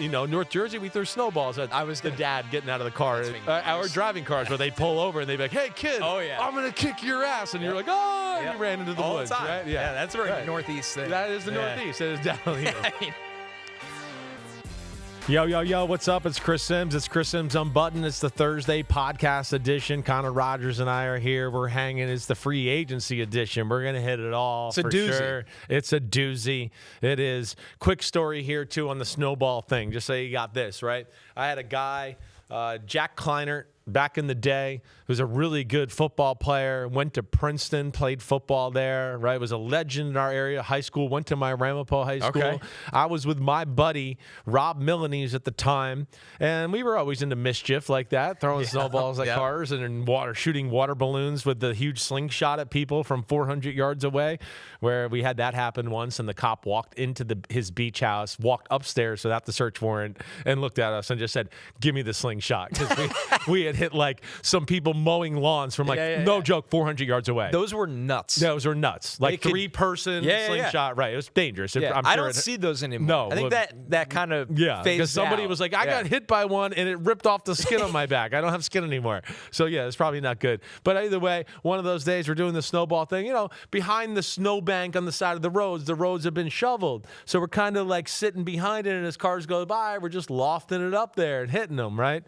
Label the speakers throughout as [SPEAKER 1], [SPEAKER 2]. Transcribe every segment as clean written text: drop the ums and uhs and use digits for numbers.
[SPEAKER 1] North Jersey, we threw snowballs at the dad getting out of the car. Our driving cars where they pull over and they'd be like, hey, kid, I'm going to kick your ass. And you're like, oh, and you ran into the woods. Right?
[SPEAKER 2] Yeah, that's a very Northeast thing.
[SPEAKER 1] That is the Northeast. It is definitely. Yo, what's up? It's Chris Sims. It's Chris Sims Unbuttoned. It's the Thursday podcast edition. Connor Rogers and I are here. We're hanging. It's the free agency edition. We're going to hit it all. It's a doozy. Sure. It's a doozy. It is. Quick story here, too, on the snowball thing. Just so you got this, right? I had a guy, Jack Kleinert, back in the day, who's a really good football player, went to Princeton, played football there, right? Was a legend in our area, high school, went to my Ramapo High School. Okay. I was with my buddy, Rob Milanese at the time, and we were always into mischief like that, throwing snowballs at cars and shooting water balloons with the huge slingshot at people from 400 yards away, where we had that happen once, and the cop walked into his beach house, walked upstairs without the search warrant, and looked at us and just said, give me the slingshot, because we had hit like some people mowing lawns from no joke 400 yards away.
[SPEAKER 2] Those were nuts.
[SPEAKER 1] Those were nuts. Like three-person slingshot. Right. It was dangerous.
[SPEAKER 2] I don't see those anymore.
[SPEAKER 1] No.
[SPEAKER 2] I think that kind of phased
[SPEAKER 1] because somebody
[SPEAKER 2] out.
[SPEAKER 1] was like, I got hit by one and it ripped off the skin on my back. I don't have skin anymore. So it's probably not good. But either way, one of those days we're doing the snowball thing. Behind the snowbank on the side of the roads have been shoveled. So we're kind of like sitting behind it, and as cars go by, we're just lofting it up there and hitting them, right?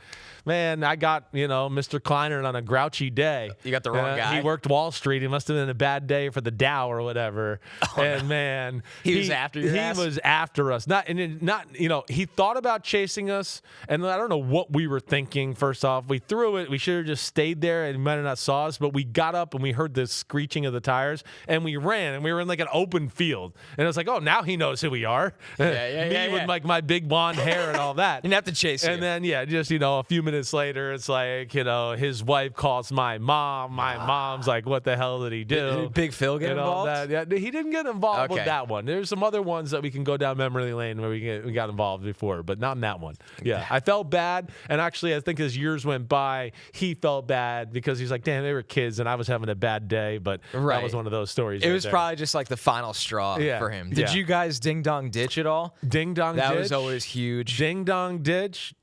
[SPEAKER 1] Man, I got, Mr. Kleinert on a grouchy day.
[SPEAKER 2] You got the wrong guy.
[SPEAKER 1] He worked Wall Street. It must have been a bad day for the Dow or whatever. Man,
[SPEAKER 2] he was after your ass?
[SPEAKER 1] He was after us. He thought about chasing us, and I don't know what we were thinking. First off, we threw it. We should have just stayed there, and he might have not saw us. But we got up and we heard the screeching of the tires, and we ran, and we were in like an open field, and it was like, oh, now he knows who we are. Me with like my big blonde hair and all that.
[SPEAKER 2] You didn't have to chase
[SPEAKER 1] and
[SPEAKER 2] you.
[SPEAKER 1] then just a few minutes later, it's like his wife calls my mom. My mom's like, what the hell did he do?
[SPEAKER 2] Did Big Phil get involved?
[SPEAKER 1] He didn't get involved with that one. There's some other ones that we can go down memory lane where we got involved before, but not in that one. Yeah, I felt bad, and actually I think as years went by, he felt bad because he's like, damn, they were kids and I was having a bad day, but that was one of those stories.
[SPEAKER 2] It was probably just like the final straw for him. Did you guys ding dong ditch at all?
[SPEAKER 1] Ding dong ditch?
[SPEAKER 2] That was always huge.
[SPEAKER 1] Ding dong ditch,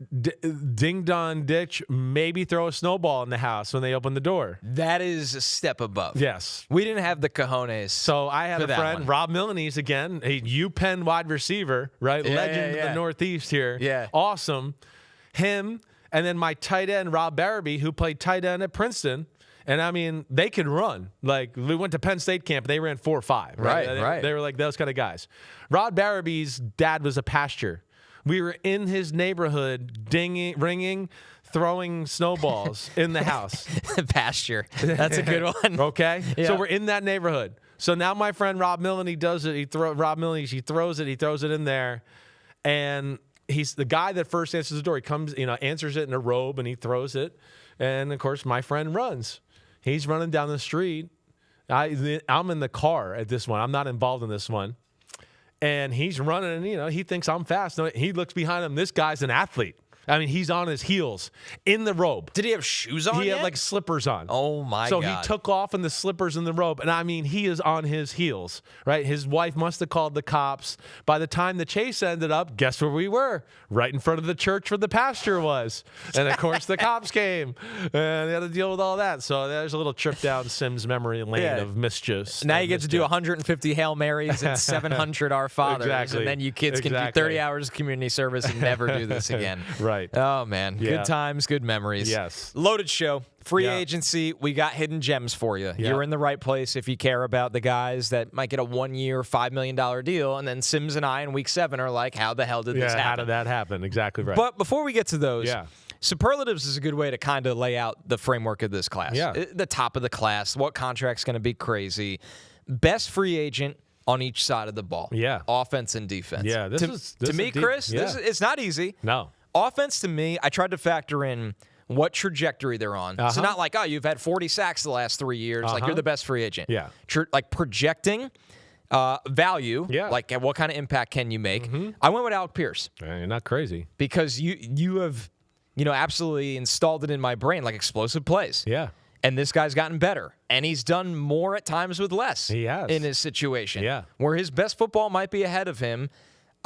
[SPEAKER 1] maybe throw a snowball in the house when they open the door.
[SPEAKER 2] That is a step above.
[SPEAKER 1] Yes.
[SPEAKER 2] We didn't have the cojones.
[SPEAKER 1] So I had a friend, Rob Milanese, again, a UPenn wide receiver, right? Legend in the Northeast here.
[SPEAKER 2] Yeah.
[SPEAKER 1] Awesome. Him, and then my tight end, Rob Barabee, who played tight end at Princeton. And, I mean, they could run. Like, we went to Penn State camp, and they ran 4.5. Right. They were like those kind of guys. Rod Barabee's dad was a pastor. We were in his neighborhood ringing, throwing snowballs in the house.
[SPEAKER 2] Pasture. That's a good one.
[SPEAKER 1] Okay? Yeah. So we're in that neighborhood. So now my friend Rob Milanese does it. He throws it in there. And he's the guy that first answers the door. He comes, answers it in a robe, and he throws it. And, of course, my friend runs. He's running down the street. I'm in the car at this one. I'm not involved in this one. And he's running, and, he thinks I'm fast. No, he looks behind him. This guy's an athlete. I mean, he's on his heels in the robe.
[SPEAKER 2] Did he have shoes on?
[SPEAKER 1] He had like slippers on.
[SPEAKER 2] Oh my God.
[SPEAKER 1] So he took off in the slippers and the robe. And I mean, he is on his heels, right? His wife must have called the cops. By the time the chase ended up, guess where we were? Right in front of the church where the pastor was. And of course the cops came and they had to deal with all that. So there's a little trip down Sims memory lane of mischief.
[SPEAKER 2] Now you get to do 150 Hail Marys and 700 Our Fathers. Exactly. And then you kids can do 30 hours of community service and never do this again.
[SPEAKER 1] Right.
[SPEAKER 2] Oh, man. Yeah. Good times, good memories.
[SPEAKER 1] Yes.
[SPEAKER 2] Loaded show. Free agency. We got hidden gems for you. Yeah. You're in the right place if you care about the guys that might get a 1-year, $5 million deal. And then Sims and I in week 7 are like, how the hell did this happen?
[SPEAKER 1] How did that happen? Exactly right.
[SPEAKER 2] But before we get to those, Superlatives is a good way to kind of lay out the framework of this class.
[SPEAKER 1] Yeah.
[SPEAKER 2] The top of the class, what contract's going to be crazy. Best free agent on each side of the ball.
[SPEAKER 1] Yeah.
[SPEAKER 2] Offense and defense.
[SPEAKER 1] Yeah.
[SPEAKER 2] To me, Chris, it's not easy.
[SPEAKER 1] No.
[SPEAKER 2] Offense, to me, I tried to factor in what trajectory they're on. So not like, you've had 40 sacks the last 3 years. Like, you're the best free agent.
[SPEAKER 1] Yeah.
[SPEAKER 2] Like, projecting value. Yeah. Like, what kind of impact can you make? I went with Alec Pierce.
[SPEAKER 1] You're not crazy.
[SPEAKER 2] Because you have, absolutely installed it in my brain, like explosive plays.
[SPEAKER 1] Yeah.
[SPEAKER 2] And this guy's gotten better. And he's done more at times with less.
[SPEAKER 1] He has.
[SPEAKER 2] In his situation.
[SPEAKER 1] Yeah.
[SPEAKER 2] Where his best football might be ahead of him.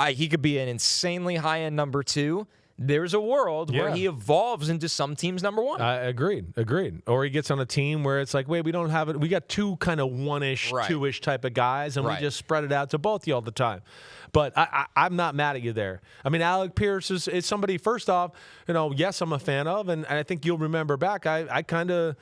[SPEAKER 2] he could be an insanely high-end number 2. There's a world where he evolves into some team's number 1.
[SPEAKER 1] Agreed. Or he gets on a team where it's like, wait, we don't have it. We got 2 kind of 1-ish, 2-ish type of guys, and we just spread it out to both you all the time. But I'm not mad at you there. I mean, Alec Pierce is somebody, first off, yes, I'm a fan of, and I think you'll remember back, I kind of,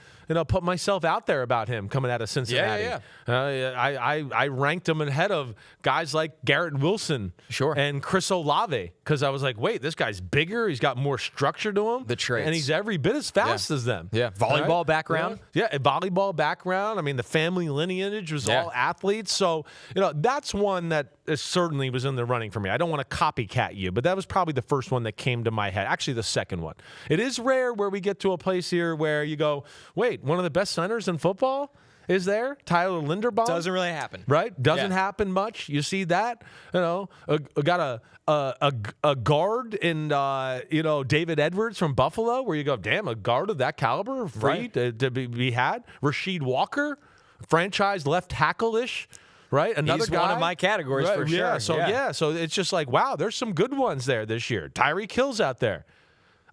[SPEAKER 1] put myself out there about him coming out of Cincinnati. I ranked him ahead of guys like Garrett Wilson and Chris Olave, because I was like, wait, this guy's bigger. He's got more structure to him.
[SPEAKER 2] The traits.
[SPEAKER 1] And he's every bit as fast as them.
[SPEAKER 2] Yeah, volleyball background.
[SPEAKER 1] Yeah, a volleyball background. I mean, the family lineage was all athletes. So, that's one that certainly was in the running for me. I don't want to copycat you, but that was probably the first one that came to my head. Actually, the second one. It is rare where we get to a place here where you go, wait, one of the best centers in football is there? Tyler Linderbaum?
[SPEAKER 2] Doesn't really happen.
[SPEAKER 1] Right? Doesn't happen much. You see that? Got a guard in, David Edwards from Buffalo, where you go, damn, a guard of that caliber free to be had? Rasheed Walker, franchise left tackle-ish. Right,
[SPEAKER 2] he's one of my categories for sure.
[SPEAKER 1] So it's just like, wow, there's some good ones there this year. Tyreek Hill's out there.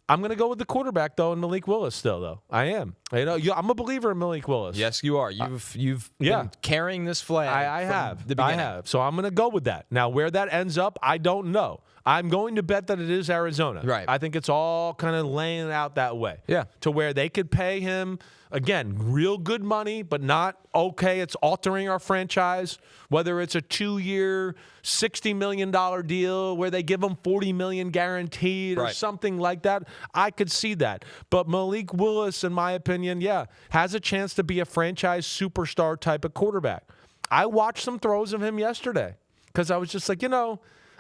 [SPEAKER 1] I'm going to go with the quarterback though, and Malik Willis still though. I am. I'm a believer in Malik Willis.
[SPEAKER 2] Yes, you are. You've been carrying this flag.
[SPEAKER 1] I have.
[SPEAKER 2] The beginning.
[SPEAKER 1] I have. So I'm going to go with that. Now, where that ends up, I don't know. I'm going to bet that it is Arizona.
[SPEAKER 2] Right.
[SPEAKER 1] I think it's all kind of laying it out that way.
[SPEAKER 2] Yeah.
[SPEAKER 1] To where they could pay him, again, real good money, but not, okay, it's altering our franchise. Whether it's a 2-year, $60 million deal where they give him $40 million guaranteed or something like that, I could see that. But Malik Willis, in my opinion, has a chance to be a franchise superstar type of quarterback. I watched some throws of him yesterday because I was just like,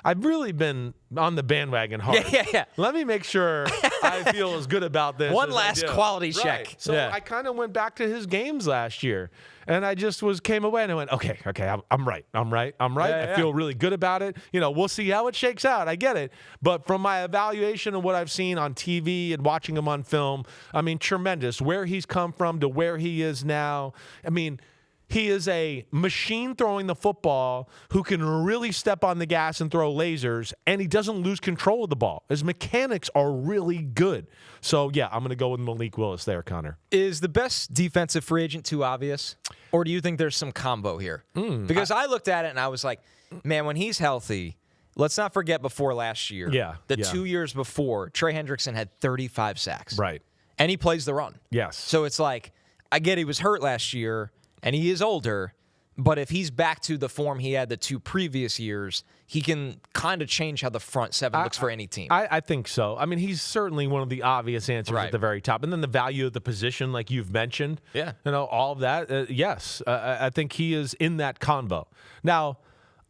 [SPEAKER 1] I've really been on the bandwagon hard.
[SPEAKER 2] Yeah.
[SPEAKER 1] Let me make sure I feel as good about this.
[SPEAKER 2] One last quality check.
[SPEAKER 1] So I kind of went back to his games last year, and I just came away and I went, okay, I'm right. I feel really good about it. We'll see how it shakes out. I get it. But from my evaluation of what I've seen on TV and watching him on film, I mean, tremendous. Where he's come from to where he is now. I mean, he is a machine throwing the football who can really step on the gas and throw lasers, and he doesn't lose control of the ball. His mechanics are really good. So, I'm going to go with Malik Willis there, Connor.
[SPEAKER 2] Is the best defensive free agent too obvious, or do you think there's some combo here? Because I looked at it and I was like, man, when he's healthy, let's not forget before last year. 2 years before, Trey Hendrickson had 35 sacks.
[SPEAKER 1] Right.
[SPEAKER 2] And he plays the run.
[SPEAKER 1] Yes.
[SPEAKER 2] So it's like, I get he was hurt last year, and he is older, but if he's back to the form he had the 2 previous years, he can kind of change how the front 7 looks for any team.
[SPEAKER 1] I think so. I mean, he's certainly one of the obvious answers at the very top. And then the value of the position, like you've mentioned, all of that, yes. I think he is in that combo. Now,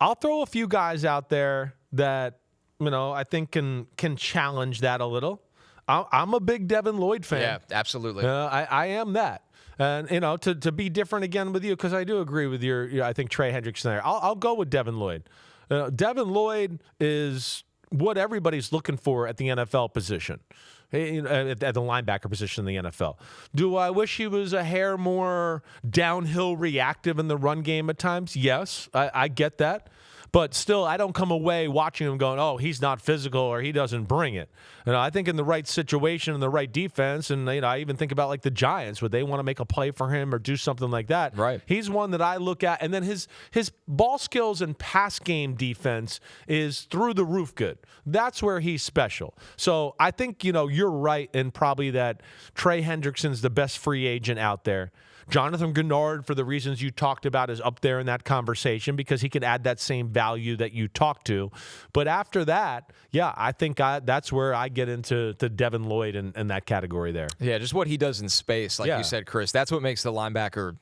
[SPEAKER 1] I'll throw a few guys out there that, I think can challenge that a little. I'm a big Devin Lloyd fan.
[SPEAKER 2] Yeah, absolutely.
[SPEAKER 1] I am that. And, to be different again with you, because I do agree with I think Trey Hendrickson there. I'll go with Devin Lloyd. Devin Lloyd is what everybody's looking for at the NFL position, at the linebacker position in the NFL. Do I wish he was a hair more downhill reactive in the run game at times? Yes, I get that. But still, I don't come away watching him going, oh, he's not physical or he doesn't bring it. I think in the right situation and the right defense, and I even think about like the Giants, would they want to make a play for him or do something like that?
[SPEAKER 2] Right.
[SPEAKER 1] He's one that I look at, and then his ball skills and pass game defense is through the roof good. That's where he's special. So I think you're right in probably that Trey Hendrickson's the best free agent out there. Jonathan Gennard, for the reasons you talked about, is up there in that conversation because he can add that same value that you talked to. But after that, I think that's where I get into Devin Lloyd in that category there.
[SPEAKER 2] Yeah, just what he does in space, like you said, Chris. That's what makes the linebacker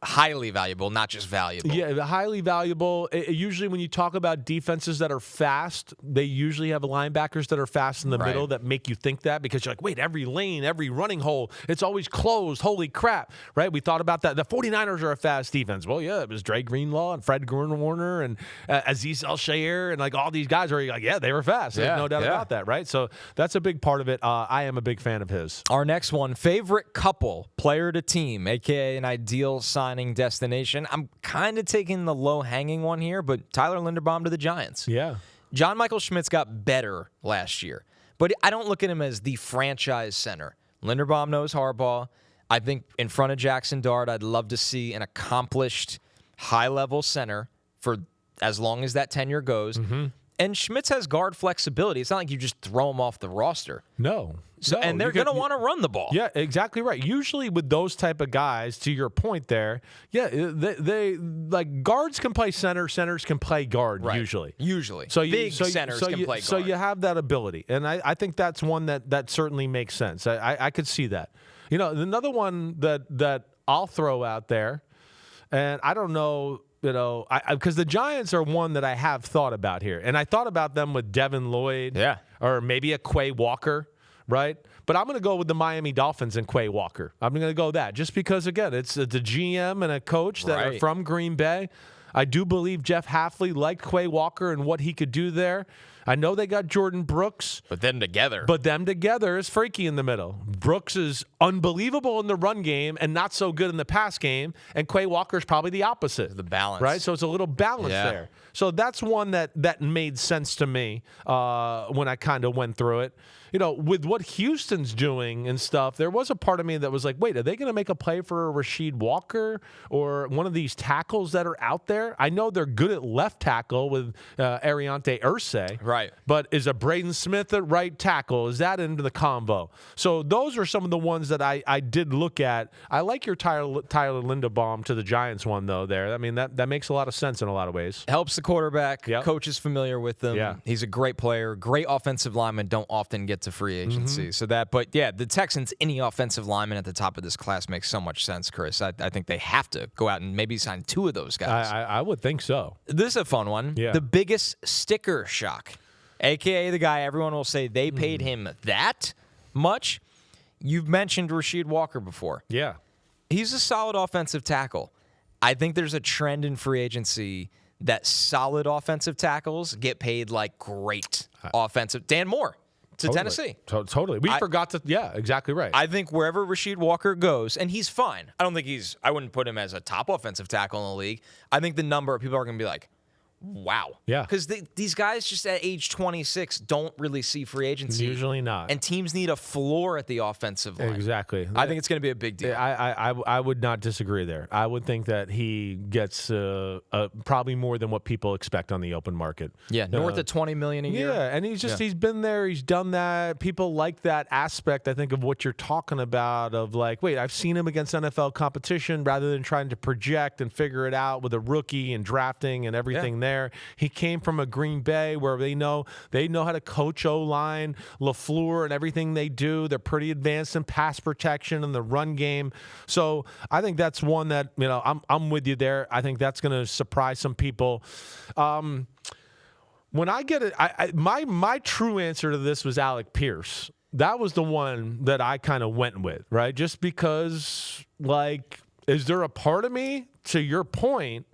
[SPEAKER 2] highly valuable, not just valuable.
[SPEAKER 1] Yeah, highly valuable. Usually when you talk about defenses that are fast, they usually have linebackers that are fast in the middle that make you think that, because you're like, wait, every lane, every running hole, it's always closed. Holy crap, right? We thought about that. The 49ers are a fast defense. Well, it was Dre Greenlaw and Fred Warner and Azeez Al-Shaair and like all these guys were like, they were fast. There's no doubt about that, right? So that's a big part of it. I am a big fan of his.
[SPEAKER 2] Our next one, favorite couple, player to team, a.k.a. an ideal signing destination. I'm kind of taking the low-hanging one here, but Tyler Linderbaum to the Giants.
[SPEAKER 1] Yeah.
[SPEAKER 2] John Michael Schmitz got better last year, but I don't look at him as the franchise center. Linderbaum knows hardball. I think in front of Jackson Dart, I'd love to see an accomplished high-level center for as long as that tenure goes. Mm-hmm. And Schmitz has guard flexibility. It's not like you just throw him off the roster.
[SPEAKER 1] No.
[SPEAKER 2] And they're going to want to run the ball.
[SPEAKER 1] Yeah, exactly right. Usually with those type of guys, to your point there, they like guards can play center, centers can play guard usually.
[SPEAKER 2] So big centers can play guard.
[SPEAKER 1] So you have that ability. And I think that's one that certainly makes sense. I could see that. Another one that I'll throw out there, and I don't know, because the Giants are one that I have thought about here. And I thought about them with Devin Lloyd or maybe a Quay Walker, right? But I'm going to go with the Miami Dolphins and Quay Walker. I'm going to go that just because, again, it's the GM and a coach that are from Green Bay. I do believe Jeff Hafley liked Quay Walker and what he could do there. I know they got Jordan Brooks.
[SPEAKER 2] But them together
[SPEAKER 1] is freaky in the middle. Brooks is unbelievable in the run game and not so good in the pass game. And Quay Walker's probably the opposite.
[SPEAKER 2] The balance.
[SPEAKER 1] Right? So it's a little balance there. So that's one that made sense to me when I kind of went through it. With what Houston's doing and stuff, there was a part of me that was like, wait, are they going to make a play for Rasheed Walker or one of these tackles that are out there? I know they're good at left tackle with Ariante Irsay.
[SPEAKER 2] Right.
[SPEAKER 1] But is a Braden Smith at right tackle? Is that into the combo? So those are some of the ones that I did look at. I like your Tyler Linderbaum to the Giants one, though, there. I mean, that makes a lot of sense in a lot of ways.
[SPEAKER 2] Helps the quarterback. Yep. Coach is familiar with them.
[SPEAKER 1] Yeah.
[SPEAKER 2] He's a great player. Great offensive linemen don't often get to free agency. Mm-hmm. But the Texans, any offensive lineman at the top of this class makes so much sense, Chris. I think they have to go out and maybe sign two of those guys.
[SPEAKER 1] I would think so.
[SPEAKER 2] This is a fun one.
[SPEAKER 1] Yeah.
[SPEAKER 2] The biggest sticker shock, a.k.a. the guy everyone will say they paid him that much. You've mentioned Rasheed Walker before.
[SPEAKER 1] Yeah.
[SPEAKER 2] He's a solid offensive tackle. I think there's a trend in free agency that solid offensive tackles get paid like great offensive. Dan Moore. Tennessee.
[SPEAKER 1] Totally. We forgot to, exactly right.
[SPEAKER 2] I think wherever Rasheed Walker goes, and he's fine. I wouldn't put him as a top offensive tackle in the league. I think the number of people are going to be like, wow.
[SPEAKER 1] Yeah.
[SPEAKER 2] Because these guys just at age 26 don't really see free agency.
[SPEAKER 1] Usually not.
[SPEAKER 2] And teams need a floor at the offensive line.
[SPEAKER 1] Exactly.
[SPEAKER 2] I think it's going to be a big deal.
[SPEAKER 1] I would not disagree there. I would think that he gets probably more than what people expect on the open market.
[SPEAKER 2] Yeah, north of $20 million a year.
[SPEAKER 1] Yeah, and he's been there. He's done that. People like that aspect, I think, of what you're talking about of like, wait, I've seen him against NFL competition rather than trying to project and figure it out with a rookie and drafting and everything there. He came from a Green Bay where they know how to coach O-line, LaFleur, and everything they do. They're pretty advanced in pass protection and the run game. So I think that's one that I'm with you there. I think that's going to surprise some people. When I get it, my true answer to this was Alec Pierce. That was the one that I kind of went with, right? Just because, is there a part of me, to your point,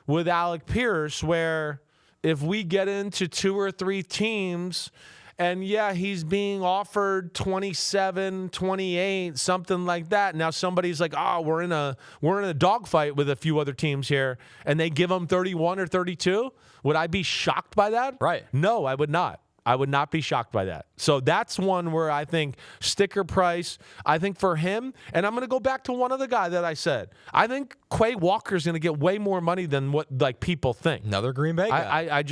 [SPEAKER 1] with Alec Pierce, where if we get into 2 or 3 teams and he's being offered 27, 28, something like that. Now somebody's like, we're in a dogfight with a few other teams here, and they give him 31 or 32. Would I be shocked by that?
[SPEAKER 2] Right.
[SPEAKER 1] No, I would not. I would not be shocked by that. So that's one where I think sticker price, I think for him, and I'm going to go back to one other guy that I said. I think Quay Walker's going to get way more money than what people think.
[SPEAKER 2] Another Green Bay guy.
[SPEAKER 1] I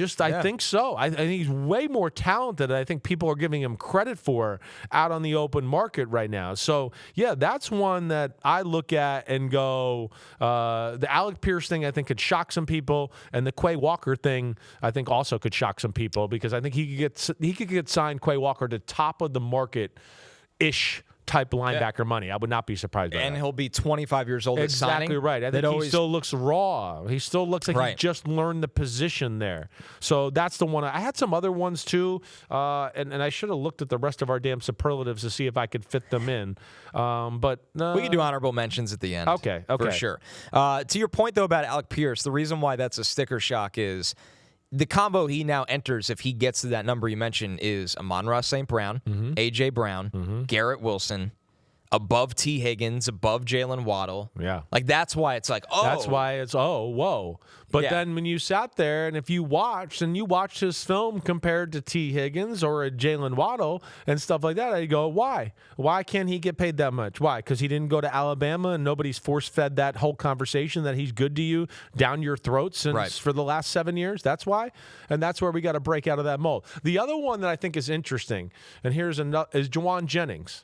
[SPEAKER 1] think so. I think he's way more talented than I think people are giving him credit for out on the open market right now. So, that's one that I look at and go, the Alec Pierce thing I think could shock some people, and the Quay Walker thing I think also could shock some people because I think he could get signed, Quay Walker, to top of the market-ish type linebacker money. I would not be surprised by that.
[SPEAKER 2] And he'll be 25 years old.
[SPEAKER 1] Exactly right. I think he still looks raw. He still looks like he just learned the position there. So that's the one. I had some other ones too, and I should have looked at the rest of our damn superlatives to see if I could fit them in. But
[SPEAKER 2] we can do honorable mentions at the end.
[SPEAKER 1] Okay.
[SPEAKER 2] For sure. To your point, though, about Alec Pierce, the reason why that's a sticker shock is the combo he now enters, if he gets to that number you mentioned, is Amon-Ra St. Brown, A.J. Brown, Garrett Wilson, above T. Higgins, above Jalen Waddle.
[SPEAKER 1] Yeah.
[SPEAKER 2] Like, that's why it's like, oh.
[SPEAKER 1] That's why it's, oh, whoa. But then when you sat there and if you watched his film compared to T. Higgins or a Jalen Waddle and stuff like that, I go, why? Why can't he get paid that much? Why? Because he didn't go to Alabama and nobody's force-fed that whole conversation that he's good to you down your throat since for the last 7 years? That's why? And that's where we got to break out of that mold. The other one that I think is interesting, and here's another, is Juwan Jennings.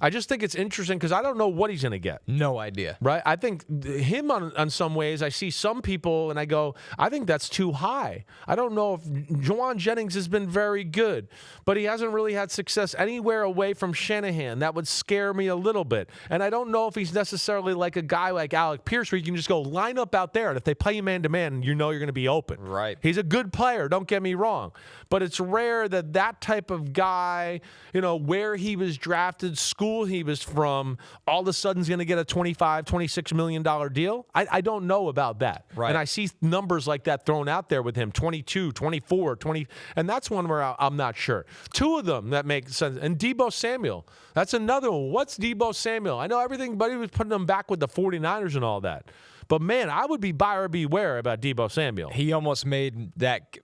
[SPEAKER 1] I just think it's interesting because I don't know what he's going to get.
[SPEAKER 2] No idea.
[SPEAKER 1] Right? I think him on some ways, I see some people and I go, I think that's too high. I don't know if Juwan Jennings has been very good, but he hasn't really had success anywhere away from Shanahan. That would scare me a little bit. And I don't know if he's necessarily like a guy like Alec Pierce where you can just go line up out there and if they play you man-to-man, you know you're going to be open.
[SPEAKER 2] Right.
[SPEAKER 1] He's a good player, don't get me wrong. But it's rare that type of guy, where he was drafted, school he was from, all of a sudden is going to get a $26 million deal. I don't know about that.
[SPEAKER 2] Right.
[SPEAKER 1] And I see numbers like that thrown out there with him, 22, 24, 20, and that's one where I'm not sure. Two of them that make sense. And Deebo Samuel, that's another one. What's Deebo Samuel? I know everybody was putting him back with the 49ers and all that. But, man, I would be buyer beware about Deebo Samuel.
[SPEAKER 2] He almost made that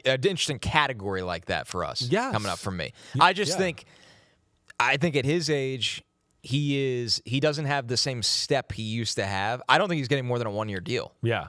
[SPEAKER 2] interesting category like that for us coming up from me. I just think at his age, he doesn't have the same step he used to have. I don't think he's getting more than a one-year deal.
[SPEAKER 1] Yeah.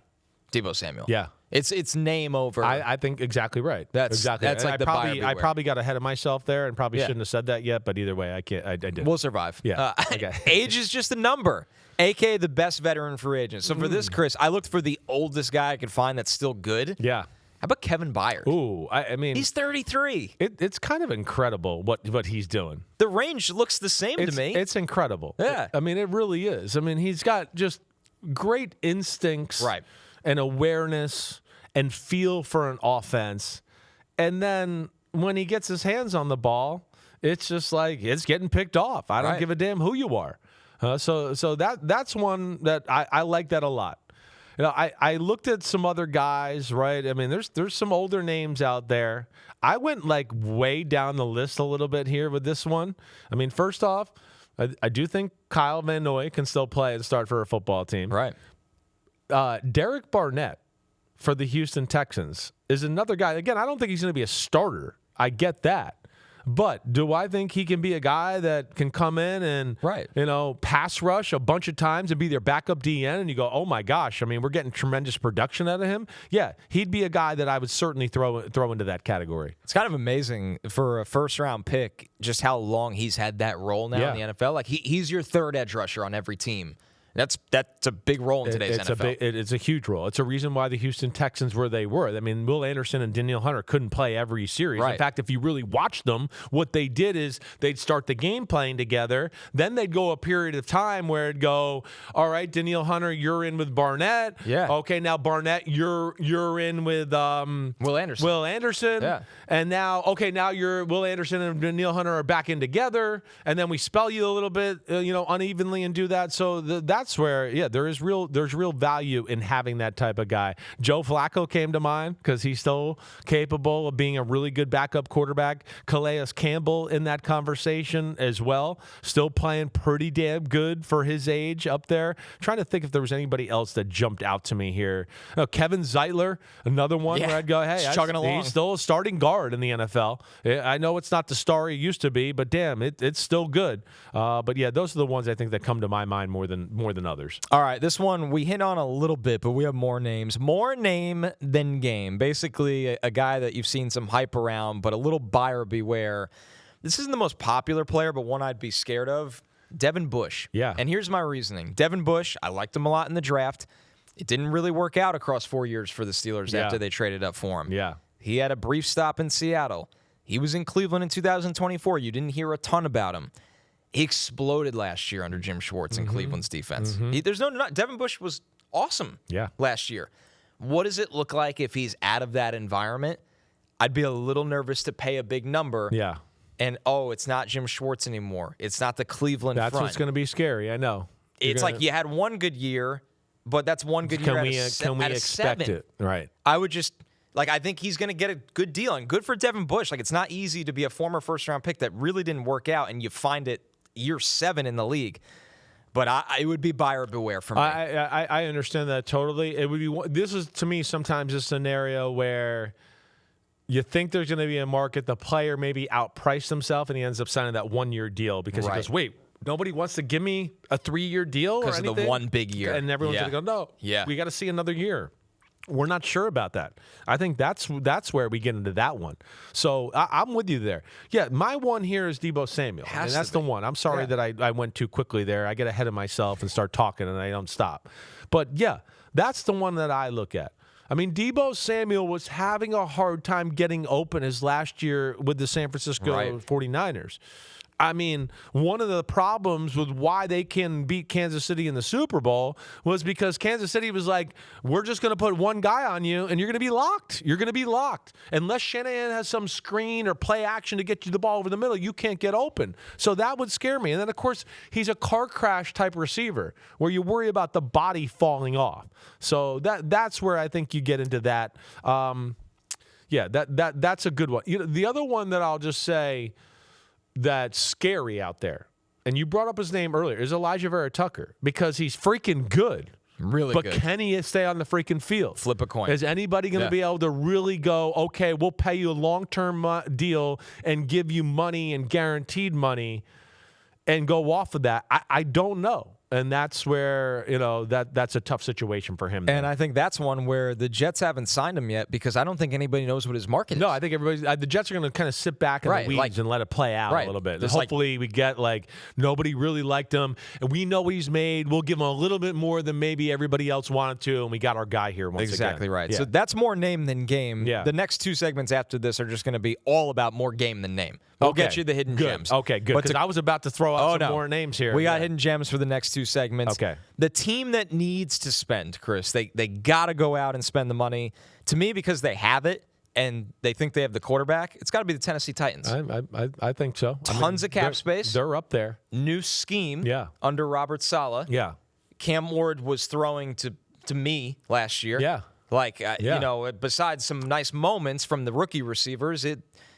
[SPEAKER 2] Deebo Samuel.
[SPEAKER 1] Yeah.
[SPEAKER 2] It's name over.
[SPEAKER 1] I think exactly right.
[SPEAKER 2] That's like the buyer beware.
[SPEAKER 1] I probably got ahead of myself there and probably shouldn't have said that yet, but either way, I can't. I did.
[SPEAKER 2] We'll survive.
[SPEAKER 1] Yeah. Okay.
[SPEAKER 2] Age is just a number, a.k.a. the best veteran free agent. So for this, Chris, I looked for the oldest guy I could find that's still good.
[SPEAKER 1] Yeah.
[SPEAKER 2] How about Kevin Byard?
[SPEAKER 1] Ooh, I mean,
[SPEAKER 2] he's 33.
[SPEAKER 1] It's kind of incredible what he's doing.
[SPEAKER 2] The range looks the same to me.
[SPEAKER 1] It's incredible.
[SPEAKER 2] Yeah.
[SPEAKER 1] I mean, it really is. I mean, he's got just great instincts and awareness and feel for an offense. And then when he gets his hands on the ball, it's just like it's getting picked off. I don't give a damn who you are. So that's one that I like that a lot. I looked at some other guys, right? I mean, there's some older names out there. I went like way down the list a little bit here with this one. I mean, first off, I do think Kyle Van Noy can still play and start for a football team.
[SPEAKER 2] Right.
[SPEAKER 1] Derek Barnett for the Houston Texans is another guy. Again, I don't think he's going to be a starter. I get that. But do I think he can be a guy that can come in and, pass rush a bunch of times and be their backup DN and you go, oh, my gosh, I mean, we're getting tremendous production out of him? Yeah, he'd be a guy that I would certainly throw into that category.
[SPEAKER 2] It's kind of amazing for a first-round pick just how long he's had that role now in the NFL. Like, he's your third edge rusher on every team. That's a big role in today's NFL.
[SPEAKER 1] It's a huge role. It's a reason why the Houston Texans were they were. I mean, Will Anderson and Danielle Hunter couldn't play every series.
[SPEAKER 2] Right.
[SPEAKER 1] In fact, if you really watched them, what they did is they'd start the game playing together. Then they'd go a period of time where it'd go, all right, Danielle Hunter, you're in with Barnett.
[SPEAKER 2] Yeah.
[SPEAKER 1] Okay, now Barnett, you're in with
[SPEAKER 2] Will Anderson.
[SPEAKER 1] Yeah. And now you're Will Anderson and Danielle Hunter are back in together. And then we spell you a little bit, unevenly and do that. So that's where, there's real value in having that type of guy. Joe Flacco came to mind because he's still capable of being a really good backup quarterback. Calais Campbell in that conversation as well, still playing pretty damn good for his age up there. Trying to think if there was anybody else that jumped out to me here. Kevin Zeitler, another one where I'd go, hey,
[SPEAKER 2] chugging along.
[SPEAKER 1] He's still a starting guard in the NFL. I know it's not the star he used to be, but damn, it's still good. But yeah, those are the ones I think that come to my mind more than others.
[SPEAKER 2] All right, this one we hit on a little bit, but we have more names. More name than game. Basically, a guy that you've seen some hype around, but a little buyer beware. This isn't the most popular player, but one I'd be scared of. Devin Bush.
[SPEAKER 1] Yeah.
[SPEAKER 2] And here's my reasoning. Devin Bush, I liked him a lot in the draft. It didn't really work out across 4 years for the Steelers after they traded up for him.
[SPEAKER 1] Yeah.
[SPEAKER 2] He had a brief stop in Seattle. He was in Cleveland in 2024. You didn't hear a ton about him. He exploded last year under Jim Schwartz in Cleveland's defense. There's no Devin Bush was awesome last year. What does it look like if he's out of that environment? I'd be a little nervous to pay a big number.
[SPEAKER 1] Yeah.
[SPEAKER 2] And, it's not Jim Schwartz anymore. It's not the Cleveland
[SPEAKER 1] That's
[SPEAKER 2] front.
[SPEAKER 1] what's going to be scary, I know.
[SPEAKER 2] It's like you had one good year, but that's one good year
[SPEAKER 1] Can we expect it? Right.
[SPEAKER 2] I would just... I think he's going to get a good deal, and good for Devin Bush. It's not easy to be a former first-round pick that really didn't work out, and you find it year 7 in the league. But it would be buyer beware for me.
[SPEAKER 1] I understand that totally. It would be. This is, to me, sometimes a scenario where you think there's going to be a market, the player maybe outpriced himself, and he ends up signing that 1-year deal because he goes, wait, nobody wants to give me a 3-year deal
[SPEAKER 2] because of the one big year.
[SPEAKER 1] And everyone's going to go, no, we got to see another year. We're not sure about that. I think that's where we get into that one. So I'm with you there. Yeah, my one here is Deebo Samuel. And that's the one. I'm sorry that I went too quickly there. I get ahead of myself and start talking, and I don't stop. But, yeah, that's the one that I look at. I mean, Deebo Samuel was having a hard time getting open his last year with the San Francisco 49ers. I mean, one of the problems with why they can beat Kansas City in the Super Bowl was because Kansas City was like, we're just going to put one guy on you, and you're going to be locked. You're going to be locked. Unless Shanahan has some screen or play action to get you the ball over the middle, you can't get open. So that would scare me. And then, of course, he's a car crash type receiver where you worry about the body falling off. So that's where I think you get into that. That's a good one. You know, the other one that I'll just say that's scary out there, and you brought up his name earlier, is Elijah Vera Tucker, because he's freaking good.
[SPEAKER 2] Really
[SPEAKER 1] good.
[SPEAKER 2] But
[SPEAKER 1] can he stay on the freaking field?
[SPEAKER 2] Flip a coin.
[SPEAKER 1] Is anybody going to be able to really go, okay, we'll pay you a long-term deal and give you money and guaranteed money and go off of that? I don't know. And that's where, you know, that's a tough situation for him.
[SPEAKER 2] And I think that's one where the Jets haven't signed him yet because I don't think anybody knows what his market is.
[SPEAKER 1] No, I think the Jets are going to kind of sit back in the weeds and let it play out a little bit. Hopefully we get, nobody really liked him, and we know what he's made. We'll give him a little bit more than maybe everybody else wanted to, and we got our guy here once again.
[SPEAKER 2] Exactly right.
[SPEAKER 1] Yeah.
[SPEAKER 2] So that's more name than game.
[SPEAKER 1] Yeah.
[SPEAKER 2] The next 2 segments after this are just going to be all about more game than name. We'll get you the hidden gems.
[SPEAKER 1] Okay, good. Because I was about to throw out some more names here.
[SPEAKER 2] We got hidden gems for the next 2 segments.
[SPEAKER 1] Okay.
[SPEAKER 2] The team that needs to spend, Chris, they got to go out and spend the money. To me, because they have it and they think they have the quarterback, it's got to be the Tennessee Titans.
[SPEAKER 1] I think so.
[SPEAKER 2] Tons of cap space.
[SPEAKER 1] They're up there.
[SPEAKER 2] New scheme under Robert Saleh.
[SPEAKER 1] Yeah.
[SPEAKER 2] Cam Ward was throwing to me last year.
[SPEAKER 1] Yeah.
[SPEAKER 2] You know, besides some nice moments from the rookie receivers,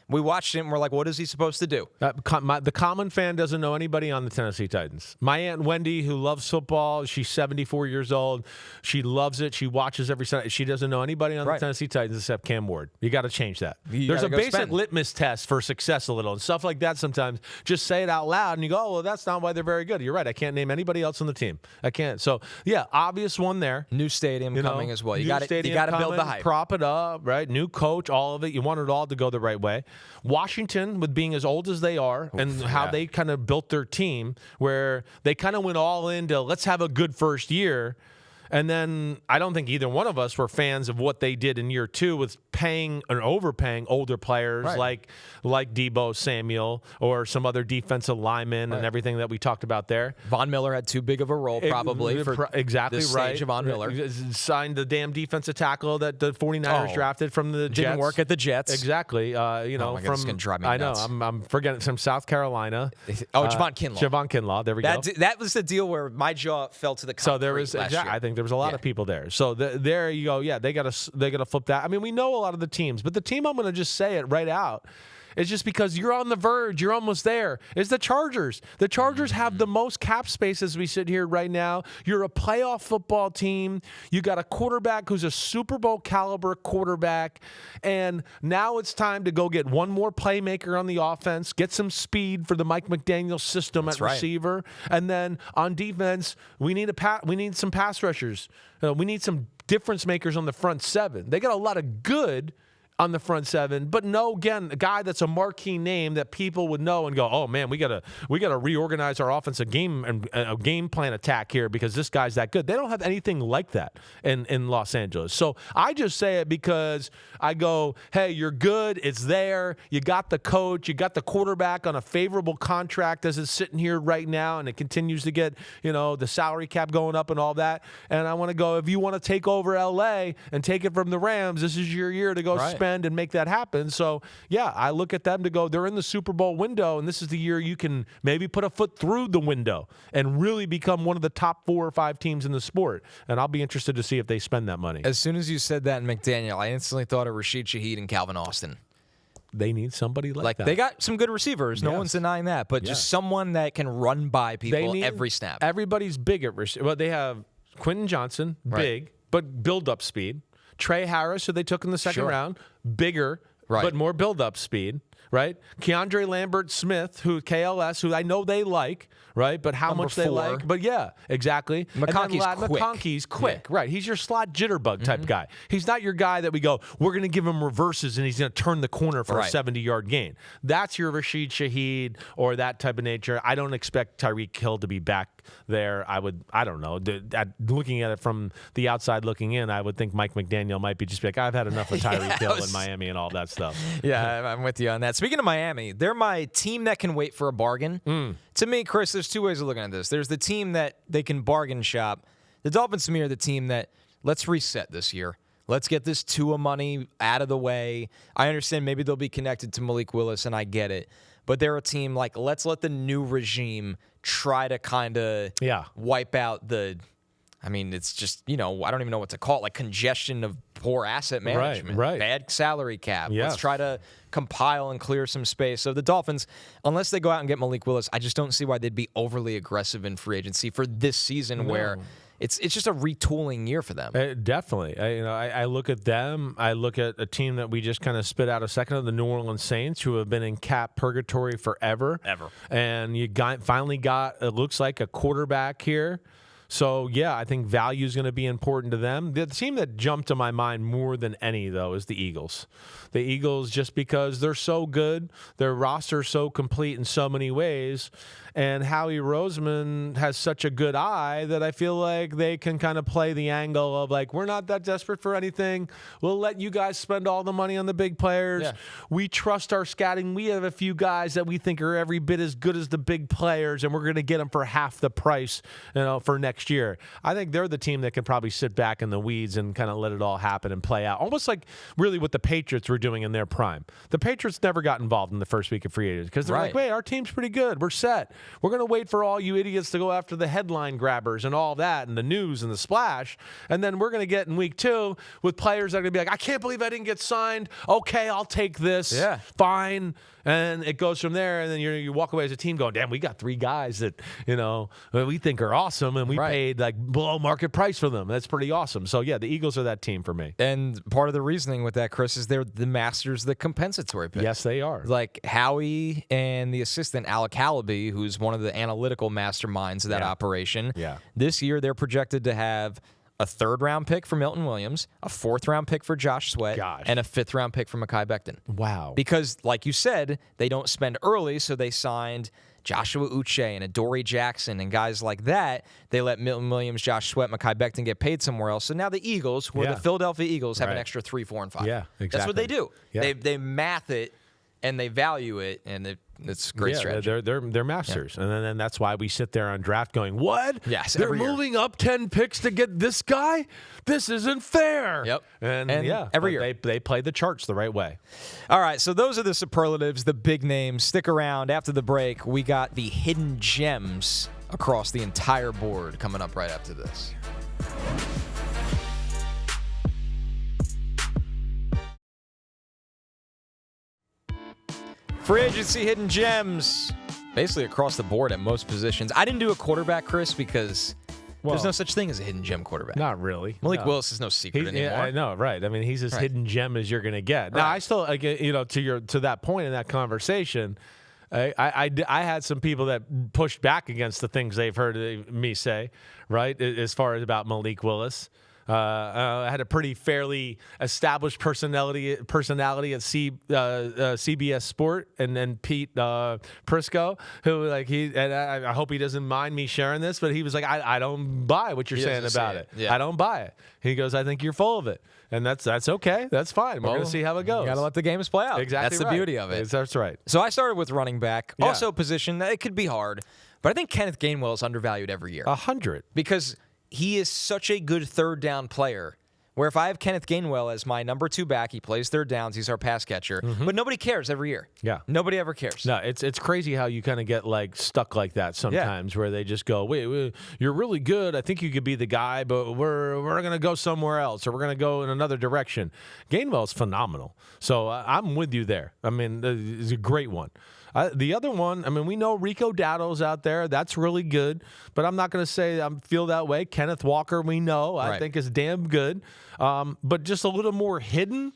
[SPEAKER 2] we watched it and we're like, what is he supposed to do?
[SPEAKER 1] The common fan doesn't know anybody on the Tennessee Titans. My Aunt Wendy, who loves football, she's 74 years old. She loves it. She watches every Sunday. She doesn't know anybody on the Tennessee Titans except Cam Ward. You got to change that. There's a basic litmus test for success a little and stuff like that sometimes. Just say it out loud and you go, oh, well, that's not why they're very good. You're right. I can't name anybody else on the team. I can't. So, yeah, obvious one there.
[SPEAKER 2] New stadium coming as well. You got to build the hype.
[SPEAKER 1] Prop it up, right? New coach, all of it. You want it all to go the right way. Washington, with being as old as they are and how they kind of built their team, where they kind of went all into let's have a good first year. And then I don't think either one of us were fans of what they did in year 2 with paying and overpaying older players like Deebo Samuel or some other defensive linemen and everything that we talked about there.
[SPEAKER 2] Von Miller had too big of a role probably for this stage of Von Miller.
[SPEAKER 1] Signed the damn defensive tackle that the 49ers drafted from the Jets.
[SPEAKER 2] Didn't work at the Jets.
[SPEAKER 1] Exactly.
[SPEAKER 2] From drive me nuts.
[SPEAKER 1] I know. I'm forgetting from South Carolina.
[SPEAKER 2] Javon Kinlaw.
[SPEAKER 1] Javon Kinlaw. There we go.
[SPEAKER 2] That was the deal where my jaw fell to the concrete.
[SPEAKER 1] So there was I think there was a lot of people there. So there you go. Yeah, they got to flip that. I mean, we know a lot of the teams, but the team I'm going to just say it right out. It's just because you're on the verge, you're almost there, is the Chargers. The Chargers have the most cap space as we sit here right now. You're a playoff football team. You got a quarterback who's a Super Bowl caliber quarterback, and now it's time to go get one more playmaker on the offense, get some speed for the Mike McDaniel system at receiver, and then on defense, we need some pass rushers. We need some difference makers on the front 7. They got a lot of good on the front 7, but again, a guy that's a marquee name that people would know and go, oh man, we gotta reorganize our offensive game and a game plan attack here because this guy's that good. They don't have anything like that in Los Angeles. So I just say it because I go, hey, you're good. It's there. You got the coach. You got the quarterback on a favorable contract as it's sitting here right now, and it continues to get the salary cap going up and all that. And I want to go, if you want to take over LA and take it from the Rams, this is your year to go spend and make that happen. So, yeah, I look at them to go, they're in the Super Bowl window, and this is the year you can maybe put a foot through the window and really become one of the top 4 or 5 teams in the sport. And I'll be interested to see if they spend that money.
[SPEAKER 2] As soon as you said that in McDaniel, I instantly thought of Rashid Shaheed and Calvin Austin.
[SPEAKER 1] they need somebody like that.
[SPEAKER 2] They got some good receivers. No one's denying that. But just someone that can run by people every snap.
[SPEAKER 1] Everybody's big at receiver. Well, they have Quentin Johnson, big, but build-up speed. Trey Harris, who they took in the second round, bigger, but more build-up speed. Right, Keandre Lambert-Smith, who KLS, who I know they like, right, but how much they like, but yeah, exactly.
[SPEAKER 2] McConkey's
[SPEAKER 1] quick, right? He's your slot jitterbug type guy. He's not your guy that we go, we're going to give him reverses and he's going to turn the corner for a 70-yard gain. That's your Rashid Shaheed or that type of nature. I don't expect Tyreek Hill to be back there. I don't know. Looking at it from the outside looking in, I would think Mike McDaniel might be just like, I've had enough of Tyreek Hill in Miami and all that stuff.
[SPEAKER 2] Yeah, I'm with you on that. Speaking of Miami, they're my team that can wait for a bargain. To me, Chris, there's two ways of looking at this. There's the team that they can bargain shop. The Dolphins, to me, are the team that let's reset this year. Let's get this Tua money out of the way. I understand maybe they'll be connected to Malik Willis, and I get it. But they're a team like, let's let the new regime try to kind of wipe out the – I mean, it's just, I don't even know what to call it, like congestion of poor asset management, bad salary cap. Let's try to compile and clear some space. So the Dolphins, unless they go out and get Malik Willis, I just don't see why they'd be overly aggressive in free agency for this season where it's just a retooling year for them.
[SPEAKER 1] Definitely. I look at them. I look at a team that we just kind of spit out a second of, the New Orleans Saints, who have been in cap purgatory forever. And you finally got, it looks like, a quarterback here. So, yeah, I think value is going to be important to them. The team that jumped to my mind more than any, though, is the Eagles. The Eagles, just because they're so good, their roster is so complete in so many ways, and Howie Roseman has such a good eye that I feel like they can kind of play the angle of, like, we're not that desperate for anything. We'll let you guys spend all the money on the big players. We trust our scouting. We have a few guys that we think are every bit as good as the big players, and we're going to get them for half the price, for next year. I think they're the team that can probably sit back in the weeds and kind of let it all happen and play out. Almost like really what the Patriots were doing in their prime. The Patriots never got involved in the first week of free agency because they're like, wait, our team's pretty good. We're set. We're going to wait for all you idiots to go after the headline grabbers and all that and the news and the splash. And then we're going to get in week 2 with players that are going to be like, I can't believe I didn't get signed. Okay, I'll take this. Fine. And it goes from there, and then you walk away as a team going, damn, we got 3 guys that, we think are awesome, and we paid like below market price for them. That's pretty awesome. So, yeah, the Eagles are that team for me.
[SPEAKER 2] And part of the reasoning with that, Chris, is they're the masters of the compensatory pick.
[SPEAKER 1] Yes, they are.
[SPEAKER 2] Like Howie and the assistant, Alec Hallaby, who's one of the analytical masterminds of that operation. This year, they're projected to have a 3rd-round pick for Milton Williams, a 4th-round pick for Josh Sweat, and a 5th-round pick for Mekhi Becton.
[SPEAKER 1] Wow.
[SPEAKER 2] Because, like you said, they don't spend early, so they signed Joshua Uche and Adoree Jackson and guys like that. They let Milton Williams, Josh Sweat, Mekhi Becton get paid somewhere else. So now the Eagles, who are the Philadelphia Eagles, have an extra 3, 4, and 5.
[SPEAKER 1] Yeah, exactly.
[SPEAKER 2] That's what they do. They math it, and they value it, and it's a great strategy.
[SPEAKER 1] They're masters. And then that's why we sit there on draft going, what?
[SPEAKER 2] Yes,
[SPEAKER 1] they're moving up 10 picks to get this guy? This isn't fair. And
[SPEAKER 2] every year.
[SPEAKER 1] They play the charts the right way.
[SPEAKER 2] All right, so those are the superlatives, the big names. Stick around. After the break, we got the hidden gems across the entire board coming up right after this. Free agency hidden gems, basically across the board at most positions. I didn't do a quarterback, Chris, because there's no such thing as a hidden gem quarterback.
[SPEAKER 1] Not really.
[SPEAKER 2] Malik Willis is no secret anymore.
[SPEAKER 1] Yeah, I know, right? I mean, he's as hidden gem as you're going to get. Now, I still, to that point in that conversation, I had some people that pushed back against the things they've heard me say, right? As far as about Malik Willis. I had a pretty fairly established personality at CBS Sport, and then Pete Prisco, who I hope he doesn't mind me sharing this, but he was like, I don't buy what you're saying about it. I don't buy it. He goes, I think you're full of it, and that's okay. That's fine. We're gonna see how it goes.
[SPEAKER 2] You gotta let the games play out.
[SPEAKER 1] Exactly.
[SPEAKER 2] That's the beauty of it.
[SPEAKER 1] That's right.
[SPEAKER 2] So I started with running back, also a position that it could be hard, but I think Kenneth Gainwell is undervalued every year.
[SPEAKER 1] 100
[SPEAKER 2] because he is such a good 3rd down player where if I have Kenneth Gainwell as my number 2 back, he plays third downs, he's our pass catcher, but nobody cares every year.
[SPEAKER 1] Yeah.
[SPEAKER 2] Nobody ever cares.
[SPEAKER 1] No, it's crazy how you kind of get like stuck like that sometimes where they just go, wait, you're really good. I think you could be the guy, but we're going to go somewhere else or we're going to go in another direction. Gainwell's phenomenal. So I'm with you there. I mean, it's a great one. The other one, I mean, we know Rico Dowdle's out there. That's really good. But I'm not going to say I feel that way. Kenneth Walker, we know. I think is damn good. But just a little more hidden.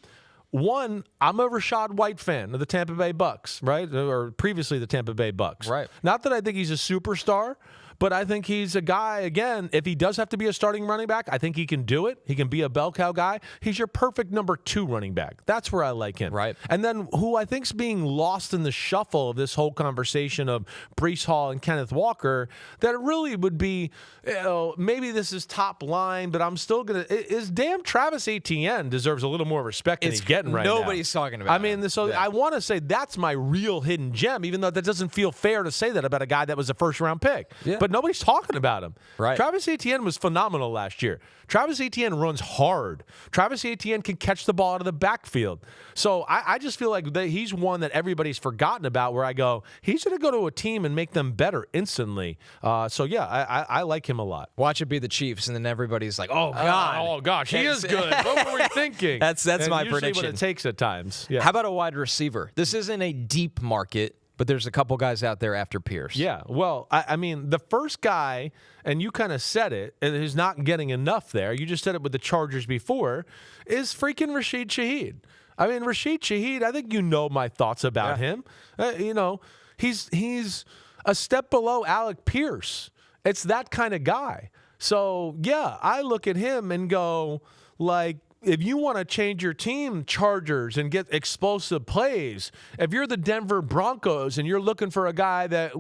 [SPEAKER 1] One, I'm a Rachaad White fan of the Tampa Bay Bucks, right? Or previously the Tampa Bay Bucks.
[SPEAKER 2] Right.
[SPEAKER 1] Not that I think he's a superstar, but I think he's a guy, again, if he does have to be a starting running back, I think he can do it. He can be a bell cow guy. He's your perfect number 2 running back. That's where I like him.
[SPEAKER 2] Right.
[SPEAKER 1] And then who I think's being lost in the shuffle of this whole conversation of Breece Hall and Kenneth Walker, that really would be, maybe this is top line, but I'm still going to, is damn Travis Etienne deserves a little more respect than he's getting right now.
[SPEAKER 2] Nobody's talking about him.
[SPEAKER 1] I want to say that's my real hidden gem, even though that doesn't feel fair to say that about a guy that was a first-round pick.
[SPEAKER 2] Yeah.
[SPEAKER 1] But nobody's talking about him.
[SPEAKER 2] Right.
[SPEAKER 1] Travis Etienne was phenomenal last year. Travis Etienne runs hard. Travis Etienne can catch the ball out of the backfield. So I just feel like he's one that everybody's forgotten about where I go, he's going to go to a team and make them better instantly. I like him a lot.
[SPEAKER 2] Watch it be the Chiefs, and then everybody's like, oh, God.
[SPEAKER 1] Oh, gosh, he is good. What were we thinking?
[SPEAKER 2] That's my
[SPEAKER 1] usually
[SPEAKER 2] prediction.
[SPEAKER 1] What it takes at times. Yeah.
[SPEAKER 2] How about a wide receiver? This isn't a deep market, but there's a couple guys out there after Pierce.
[SPEAKER 1] Yeah, well, I mean, the first guy, and you kind of said it, and who's not getting enough there, you just said it with the Chargers before, is freaking Rashid Shaheed. I mean, Rashid Shaheed, I think you know my thoughts about him. He's a step below Alec Pierce. It's that kind of guy. So, yeah, I look at him and go, like, if you want to change your team, Chargers, and get explosive plays, if you're the Denver Broncos and you're looking for a guy that,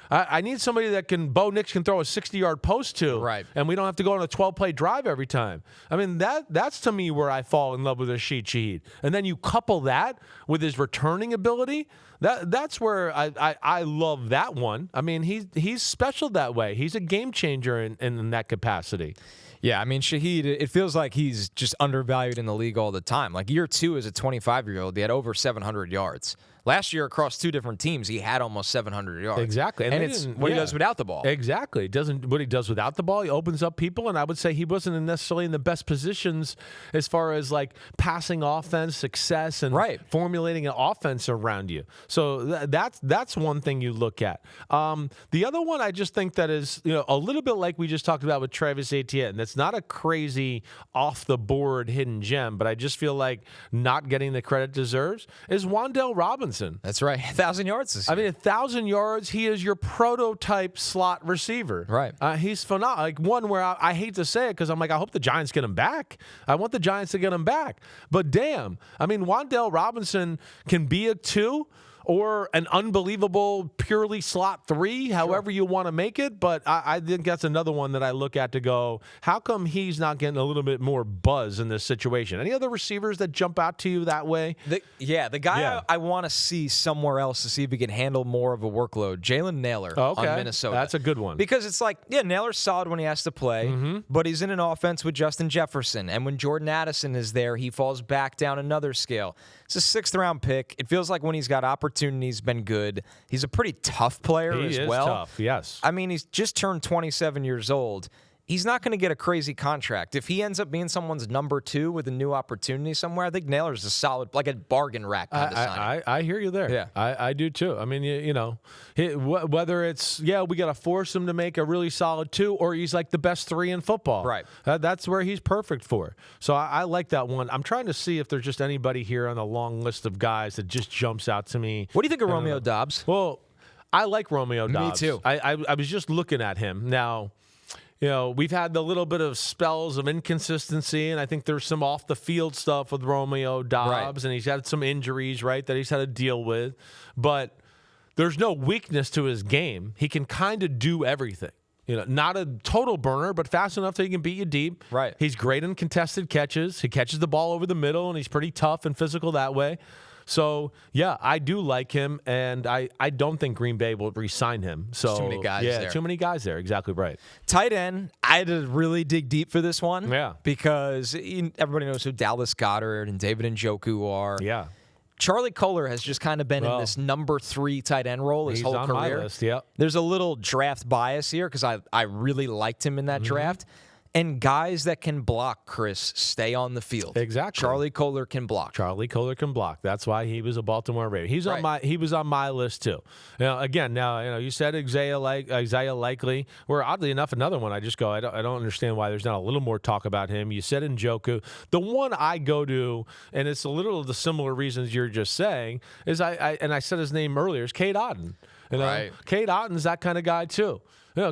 [SPEAKER 1] I need somebody that Bo Nix can throw a 60-yard post to,
[SPEAKER 2] right,
[SPEAKER 1] and we don't have to go on a 12-play drive every time. I mean, that's to me where I fall in love with Rashid Shaheed. And then you couple that with his returning ability, that's where I love that one. I mean, he's special that way. He's a game changer in that capacity.
[SPEAKER 2] Yeah, I mean, Shaheed, it feels like he's just undervalued in the league all the time. Like year 2 as a 25-year-old, he had over 700 yards. Last year, across 2 different teams, he had almost 700 yards.
[SPEAKER 1] Exactly.
[SPEAKER 2] And it's what he does without the ball.
[SPEAKER 1] Exactly. What he does without the ball, he opens up people, and I would say he wasn't necessarily in the best positions as far as like passing offense, success, and formulating an offense around you. So that's one thing you look at. The other one I just think that is a little bit like we just talked about with Travis Etienne. That's not a crazy off-the-board hidden gem, but I just feel like not getting the credit deserves is Wan'Dale Robinson.
[SPEAKER 2] That's right. 1,000 yards this year.
[SPEAKER 1] I mean, 1,000 yards, he is your prototype slot receiver.
[SPEAKER 2] Right.
[SPEAKER 1] He's phenomenal. Like one where I hate to say it because I'm like, I hope the Giants get him back. I want the Giants to get him back. But damn, I mean, Wan'Dale Robinson can be a 2 or an unbelievable purely slot 3, however you want to make it. But I think that's another one that I look at to go, how come he's not getting a little bit more buzz in this situation? Any other receivers that jump out to you that way?
[SPEAKER 2] The guy I want to see somewhere else to see if he can handle more of a workload, Jalen Nailor on Minnesota.
[SPEAKER 1] That's a good one.
[SPEAKER 2] Because it's like, Nailor's solid when he has to play, but he's in an offense with Justin Jefferson. And when Jordan Addison is there, he falls back down another scale. It's a 6th-round pick. It feels like when he's got opportunities, been good. He's a pretty tough player as well.
[SPEAKER 1] He is tough, yes.
[SPEAKER 2] I mean, he's just turned 27 years old. He's not going to get a crazy contract. If he ends up being someone's number 2 with a new opportunity somewhere, I think Nailor's a solid, like a bargain rack kind of signing.
[SPEAKER 1] I hear you there.
[SPEAKER 2] Yeah.
[SPEAKER 1] I do too. I mean, whether it's, we got to force him to make a really solid 2 or he's like the best 3 in football.
[SPEAKER 2] Right.
[SPEAKER 1] That's where he's perfect for. So I like that one. I'm trying to see if there's just anybody here on the long list of guys that just jumps out to me.
[SPEAKER 2] What do you think of Romeo Doubs?
[SPEAKER 1] Well, I like Romeo Doubs.
[SPEAKER 2] Me too.
[SPEAKER 1] I was just looking at him. Now, we've had the little bit of spells of inconsistency, and I think there's some off-the-field stuff with Romeo Doubs, and he's had some injuries, that he's had to deal with. But there's no weakness to his game. He can kind of do everything. Not a total burner, but fast enough that he can beat you deep.
[SPEAKER 2] Right.
[SPEAKER 1] He's great in contested catches. He catches the ball over the middle, and he's pretty tough and physical that way. So, I do like him, and I don't think Green Bay will re-sign him. So,
[SPEAKER 2] too many guys there.
[SPEAKER 1] Too many guys there. Exactly right.
[SPEAKER 2] Tight end, I had to really dig deep for this one.
[SPEAKER 1] Yeah.
[SPEAKER 2] Because everybody knows who Dallas Goedert and David Njoku are.
[SPEAKER 1] Yeah.
[SPEAKER 2] Charlie Kolar has just kind of been in this number 3 tight end role his whole career.
[SPEAKER 1] My list, yep.
[SPEAKER 2] There's a little draft bias here because I really liked him in that draft. And guys that can block, Chris, stay on the field.
[SPEAKER 1] Exactly.
[SPEAKER 2] Charlie Kolar can block.
[SPEAKER 1] Charlie Kolar can block. That's why he was a Baltimore Raven. He was on my list too. Again, you said Isaiah Likely. Where oddly enough, another one I just go, I don't understand why there's not a little more talk about him. You said Njoku. The one I go to, and it's a little of the similar reasons you're just saying, is I said his name earlier, is Cade Otton.
[SPEAKER 2] Right.
[SPEAKER 1] Cade Otton's that kind of guy too.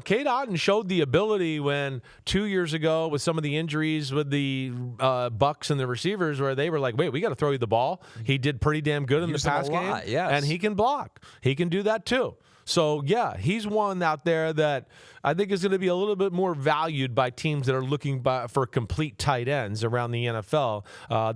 [SPEAKER 1] Cade Otton showed the ability when 2 years ago with some of the injuries with the Bucks and the receivers where they were like, wait, we got to throw you the ball. He did pretty damn good in the pass game.
[SPEAKER 2] Yes.
[SPEAKER 1] And he can block. He can do that too. So, yeah, he's one out there that I think is going to be a little bit more valued by teams that are looking for complete tight ends around the NFL.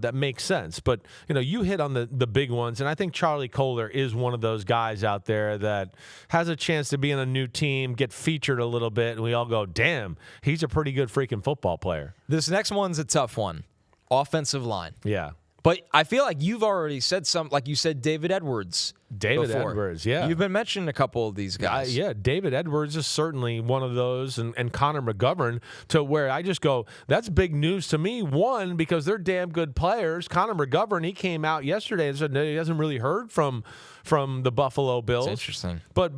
[SPEAKER 1] That makes sense. But, you hit on the big ones, and I think Charlie Kolar is one of those guys out there that has a chance to be in a new team, get featured a little bit, and we all go, damn, he's a pretty good freaking football player.
[SPEAKER 2] This next one's a tough one. Offensive line.
[SPEAKER 1] Yeah.
[SPEAKER 2] But I feel like you've already said like you said David Edwards.
[SPEAKER 1] Edwards, yeah.
[SPEAKER 2] You've been mentioning a couple of these guys.
[SPEAKER 1] Yeah, David Edwards is certainly one of those, and Connor McGovern, to where I just go, that's big news to me. One, because they're damn good players. Connor McGovern, he came out yesterday and said he hasn't really heard from the Buffalo Bills.
[SPEAKER 2] That's interesting.
[SPEAKER 1] But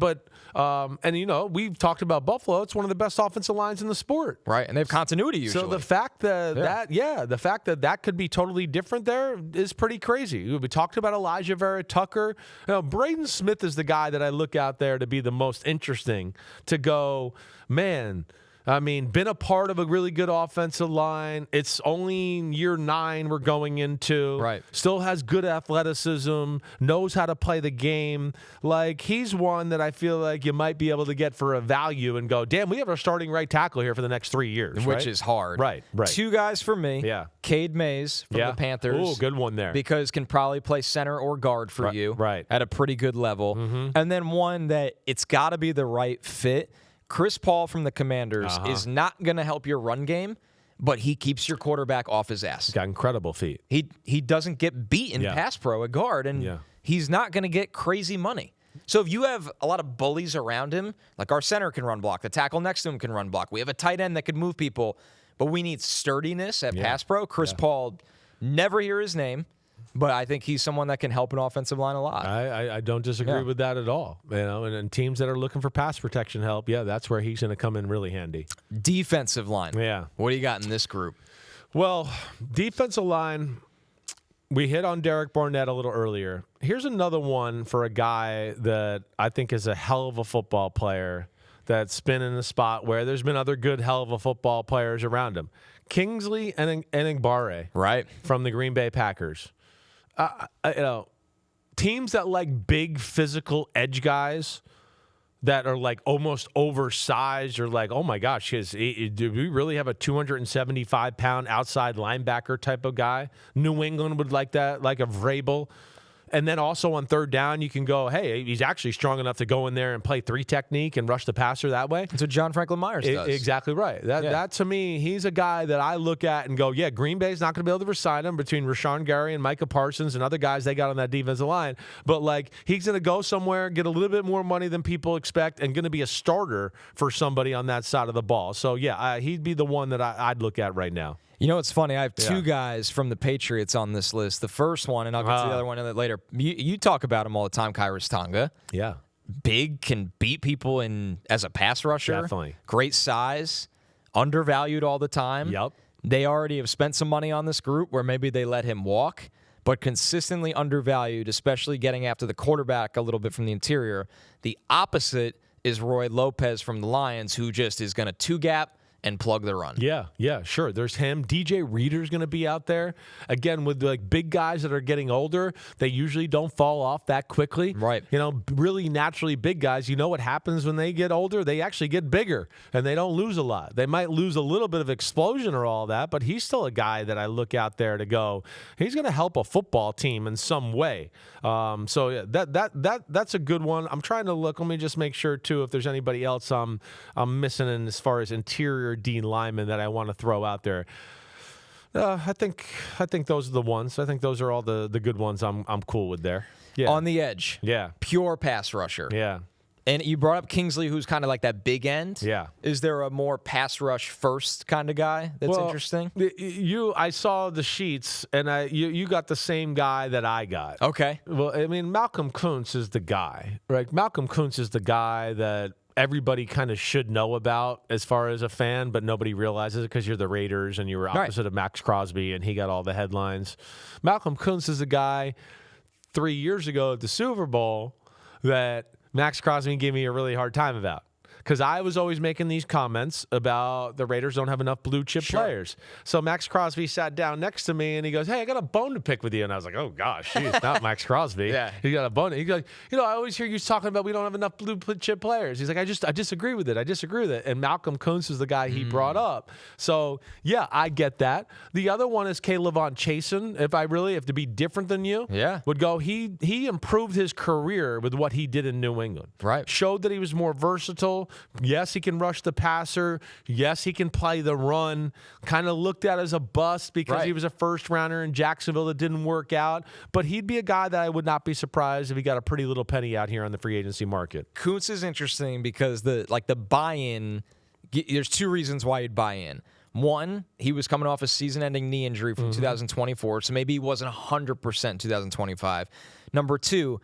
[SPEAKER 1] we've talked about Buffalo. It's one of the best offensive lines in the sport.
[SPEAKER 2] Right, and they have continuity usually.
[SPEAKER 1] So the fact that could be totally different there is pretty crazy. We talked about Elijah Vera Tucker. Braden Smith is the guy that I look out there to be the most interesting to go, man. I mean, been a part of a really good offensive line. It's only year 9 we're going into.
[SPEAKER 2] Right.
[SPEAKER 1] Still has good athleticism, knows how to play the game. Like, he's one that I feel like you might be able to get for a value and go, damn, we have our starting right tackle here for the next 3 years.
[SPEAKER 2] Which is hard.
[SPEAKER 1] Right.
[SPEAKER 2] 2 guys for me.
[SPEAKER 1] Yeah.
[SPEAKER 2] Cade Mays from the Panthers.
[SPEAKER 1] Ooh, good one there.
[SPEAKER 2] Because can probably play center or guard for you.
[SPEAKER 1] Right.
[SPEAKER 2] At a pretty good level. And then one that it's got to be the right fit. Chris Paul from the Commanders is not going to help your run game, but he keeps your quarterback off his ass.
[SPEAKER 1] He's got incredible feet.
[SPEAKER 2] He doesn't get beat in pass pro at guard, and he's not going to get crazy money. So if you have a lot of bullies around him, like our center can run block, the tackle next to him can run block. We have a tight end that can move people, but we need sturdiness at pass pro. Chris Paul, never hear his name. But I think he's someone that can help an offensive line a lot.
[SPEAKER 1] I don't disagree with that at all. And teams that are looking for pass protection help, that's where he's going to come in really handy.
[SPEAKER 2] Defensive line.
[SPEAKER 1] Yeah.
[SPEAKER 2] What do you got in this group?
[SPEAKER 1] Well, defensive line, we hit on Derek Barnett a little earlier. Here's another one for a guy that I think is a hell of a football player that's been in a spot where there's been other good hell of a football players around him. Kingsley Enagbare,
[SPEAKER 2] right,
[SPEAKER 1] from the Green Bay Packers. Teams that like big physical edge guys that are like almost oversized or like, oh my gosh, do we really have a 275-pound outside linebacker type of guy? New England would like that, like a Vrabel. And then also on third down, you can go, hey, he's actually strong enough to go in there and play 3 technique and rush the passer that way.
[SPEAKER 2] That's what John Franklin Myers does.
[SPEAKER 1] Exactly right. That to me, he's a guy that I look at and go, Green Bay's not going to be able to resign him between Rashawn Gary and Micah Parsons and other guys they got on that defensive line. But, like, he's going to go somewhere, get a little bit more money than people expect, and going to be a starter for somebody on that side of the ball. So, he'd be the one that I'd look at right now.
[SPEAKER 2] You know, it's funny. I have 2 guys from the Patriots on this list. The first one, and I'll get to the other one later. You talk about him all the time, Kairos Tonga.
[SPEAKER 1] Yeah.
[SPEAKER 2] Big, can beat people as a pass rusher.
[SPEAKER 1] Definitely.
[SPEAKER 2] Great size, undervalued all the time.
[SPEAKER 1] Yep.
[SPEAKER 2] They already have spent some money on this group where maybe they let him walk, but consistently undervalued, especially getting after the quarterback a little bit from the interior. The opposite is Roy Lopez from the Lions, who just is going to 2-gap and plug the run.
[SPEAKER 1] Yeah, sure. There's him. DJ Reader's going to be out there. Again, with like big guys that are getting older, they usually don't fall off that quickly.
[SPEAKER 2] Right.
[SPEAKER 1] Really naturally big guys, you know what happens when they get older? They actually get bigger, and they don't lose a lot. They might lose a little bit of explosion or all that, but he's still a guy that I look out there to go, he's going to help a football team in some way. That's a good one. I'm trying to look. Let me just make sure, too, if there's anybody else I'm missing in as far as interior interior D linemen that I want to throw out there. I think those are the ones. I think those are all the good ones I'm cool with there. Yeah.
[SPEAKER 2] On the edge.
[SPEAKER 1] Yeah.
[SPEAKER 2] Pure pass rusher.
[SPEAKER 1] Yeah.
[SPEAKER 2] And you brought up Kingsley, who's kind of like that big end.
[SPEAKER 1] Yeah.
[SPEAKER 2] Is there a more pass rush first kind of guy that's interesting?
[SPEAKER 1] I saw the sheets, and you got the same guy that I got.
[SPEAKER 2] Okay.
[SPEAKER 1] Well, I mean, Malcolm Kuntz is the guy, right? Malcolm Kuntz is the guy that everybody kind of should know about as far as a fan, but nobody realizes it because you're the Raiders and you were opposite of Max Crosby, and he got all the headlines. Malcolm Kuntz is a guy 3 years ago at the Super Bowl that Max Crosby gave me a really hard time about, because I was always making these comments about the Raiders don't have enough blue chip players. So Max Crosby sat down next to me and he goes, "Hey, I got a bone to pick with you." And I was like, "Oh gosh, geez, not Max Crosby."
[SPEAKER 2] Yeah,
[SPEAKER 1] he got a bone. He's like, "I always hear you talking about we don't have enough blue chip players." He's like, I disagree with it. I disagree with it." And Malcolm Kuntz is the guy he brought up. So yeah, I get that. The other one is K'Lavon Chasen. If I really have to be different than you, would go. He improved his career with what he did in New England.
[SPEAKER 2] Right.
[SPEAKER 1] Showed that he was more versatile. Yes, he can rush the passer. Yes, he can play the run. Kind of looked at as a bust because he was a first rounder in Jacksonville that didn't work out. But he'd be a guy that I would not be surprised if he got a pretty little penny out here on the free agency market.
[SPEAKER 2] Kuntz is interesting because the buy-in, there's two reasons why you'd buy in. One, he was coming off a season-ending knee injury from 2024, so maybe he wasn't 100% 2025. Number two,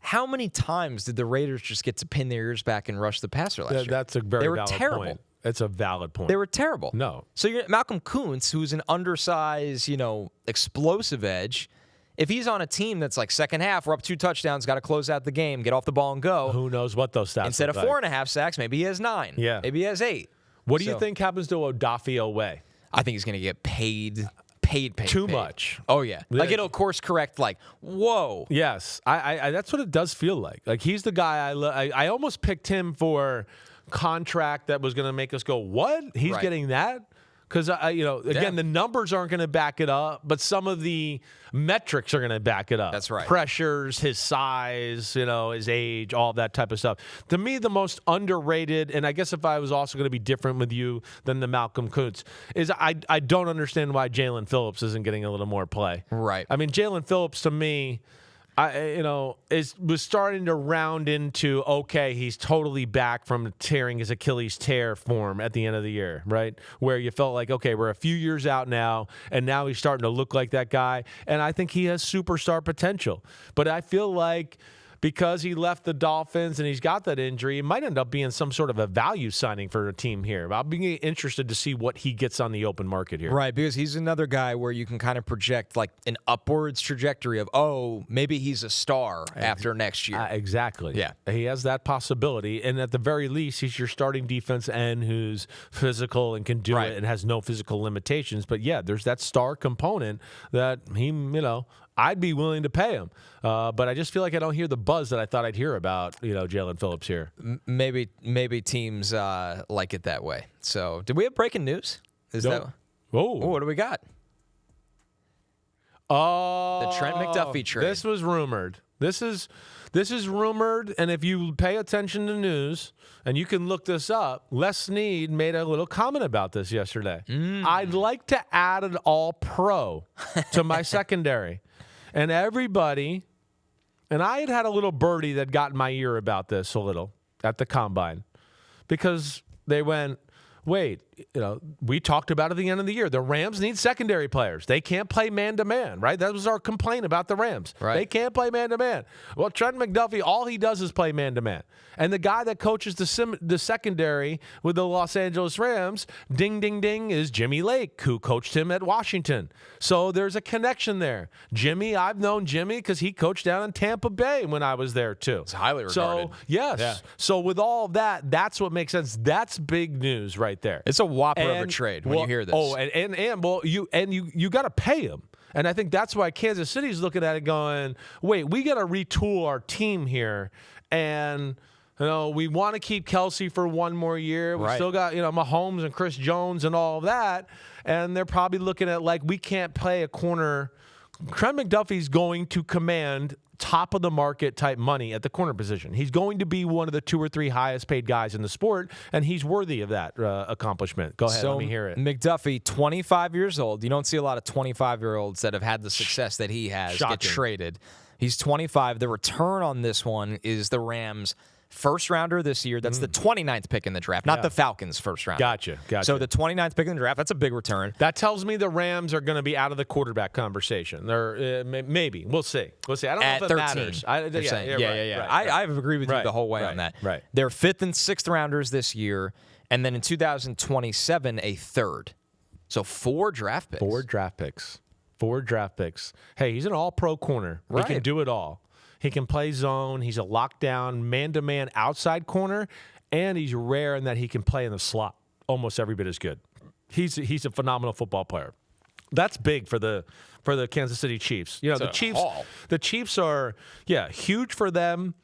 [SPEAKER 2] how many times did the Raiders just get to pin their ears back and rush the passer last year?
[SPEAKER 1] That's a very valid
[SPEAKER 2] terrible.
[SPEAKER 1] point. It's a valid point.
[SPEAKER 2] They were terrible.
[SPEAKER 1] No.
[SPEAKER 2] So Malcolm Kuntz, who's an undersized, explosive edge, if he's on a team that's like second half, we're up 2 touchdowns, got to close out the game, get off the ball and go.
[SPEAKER 1] Who knows what those stats
[SPEAKER 2] Instead of
[SPEAKER 1] look
[SPEAKER 2] 4.5 sacks, maybe he has 9.
[SPEAKER 1] Yeah.
[SPEAKER 2] Maybe he has 8.
[SPEAKER 1] What do you think happens to Odafe Oweh?
[SPEAKER 2] I think he's going to get paid
[SPEAKER 1] too much.
[SPEAKER 2] Oh, yeah. Like, it'll course correct, like, whoa.
[SPEAKER 1] Yes. I that's what it does feel like. Like, he's the guy I almost picked him for contract that was going to make us go, what? He's getting that? Because, again, the numbers aren't going to back it up, but some of the metrics are going to back it up.
[SPEAKER 2] That's right.
[SPEAKER 1] Pressures, his size, his age, all that type of stuff. To me, the most underrated, and I guess if I was also going to be different with you than the Malcolm Kuntz, is I don't understand why Jalen Phillips isn't getting a little more play.
[SPEAKER 2] Right.
[SPEAKER 1] I mean, Jalen Phillips, to me, was starting to round into, okay, he's totally back from tearing his Achilles tear form at the end of the year, right? Where you felt like, okay, we're a few years out now, and now he's starting to look like that guy. And I think he has superstar potential. But I feel like because he left the Dolphins and he's got that injury, it might end up being some sort of a value signing for a team here. I'll be interested to see what he gets on the open market here.
[SPEAKER 2] Right, because he's another guy where you can kind of project like an upwards trajectory of, maybe he's a star after next year.
[SPEAKER 1] Exactly.
[SPEAKER 2] Yeah.
[SPEAKER 1] He has that possibility. And at the very least, he's your starting defense end who's physical and can do it and has no physical limitations. But yeah, there's that star component that he, I'd be willing to pay him. But I just feel like I don't hear the buzz that I thought I'd hear about, Jalen Phillips here.
[SPEAKER 2] Maybe teams like it that way. So, did we have breaking news? What do we got?
[SPEAKER 1] Oh,
[SPEAKER 2] the Trent McDuffie trade.
[SPEAKER 1] This was rumored. This is rumored, and if you pay attention to news, and you can look this up, Les Snead made a little comment about this yesterday. I'd like to add an all-pro to my secondary. And everybody, and I had a little birdie that got in my ear about this a little at the Combine, because they went, wait, we talked about at the end of the year, the Rams need secondary players. They can't play man-to-man, right? That was our complaint about the Rams.
[SPEAKER 2] Right.
[SPEAKER 1] They can't play man-to-man. Well, Trent McDuffie, all he does is play man-to-man. And the guy that coaches the secondary with the Los Angeles Rams, ding, ding, ding, is Jimmy Lake, who coached him at Washington. So there's a connection there. Jimmy, I've known Jimmy because he coached down in Tampa Bay when I was there too.
[SPEAKER 2] It's highly regarded.
[SPEAKER 1] So, yes. Yeah. So with all that, that's what makes sense. That's big news right there.
[SPEAKER 2] It's a whopper of a trade when you hear this.
[SPEAKER 1] Oh, you got to pay him. And I think that's why Kansas City's looking at it going, wait, we got to retool our team here. And, we want to keep Kelsey for one more year. We still got, Mahomes and Chris Jones and all of that. And they're probably looking at, like, we can't play a corner Trent McDuffie's going to command top of the market type money at the corner position. He's going to be one of the 2 or 3 highest paid guys in the sport, and he's worthy of that accomplishment. Go ahead, let me hear it.
[SPEAKER 2] McDuffie, 25 years old. You don't see a lot of 25-year-olds that have had the success that he has get traded. He's 25. The return on this one is the Rams' first rounder this year. That's the 29th pick in the draft, not the Falcons' first rounder.
[SPEAKER 1] Gotcha.
[SPEAKER 2] So the 29th pick in the draft, that's a big return.
[SPEAKER 1] That tells me the Rams are going to be out of the quarterback conversation. They're maybe. We'll see. I don't know if it
[SPEAKER 2] 13,
[SPEAKER 1] matters.
[SPEAKER 2] Yeah. I've agreed with you the whole way on that.
[SPEAKER 1] Right.
[SPEAKER 2] They're 5th and 6th rounders this year, and then in 2027, a 3rd. So 4 draft picks.
[SPEAKER 1] 4 draft picks. Hey, he's an all-pro corner. He can do it all. He can play zone. He's a lockdown, man-to-man outside corner, and he's rare in that he can play in the slot almost every bit as good. He's a phenomenal football player. That's big for the Kansas City Chiefs. You know, the Chiefs are huge for them.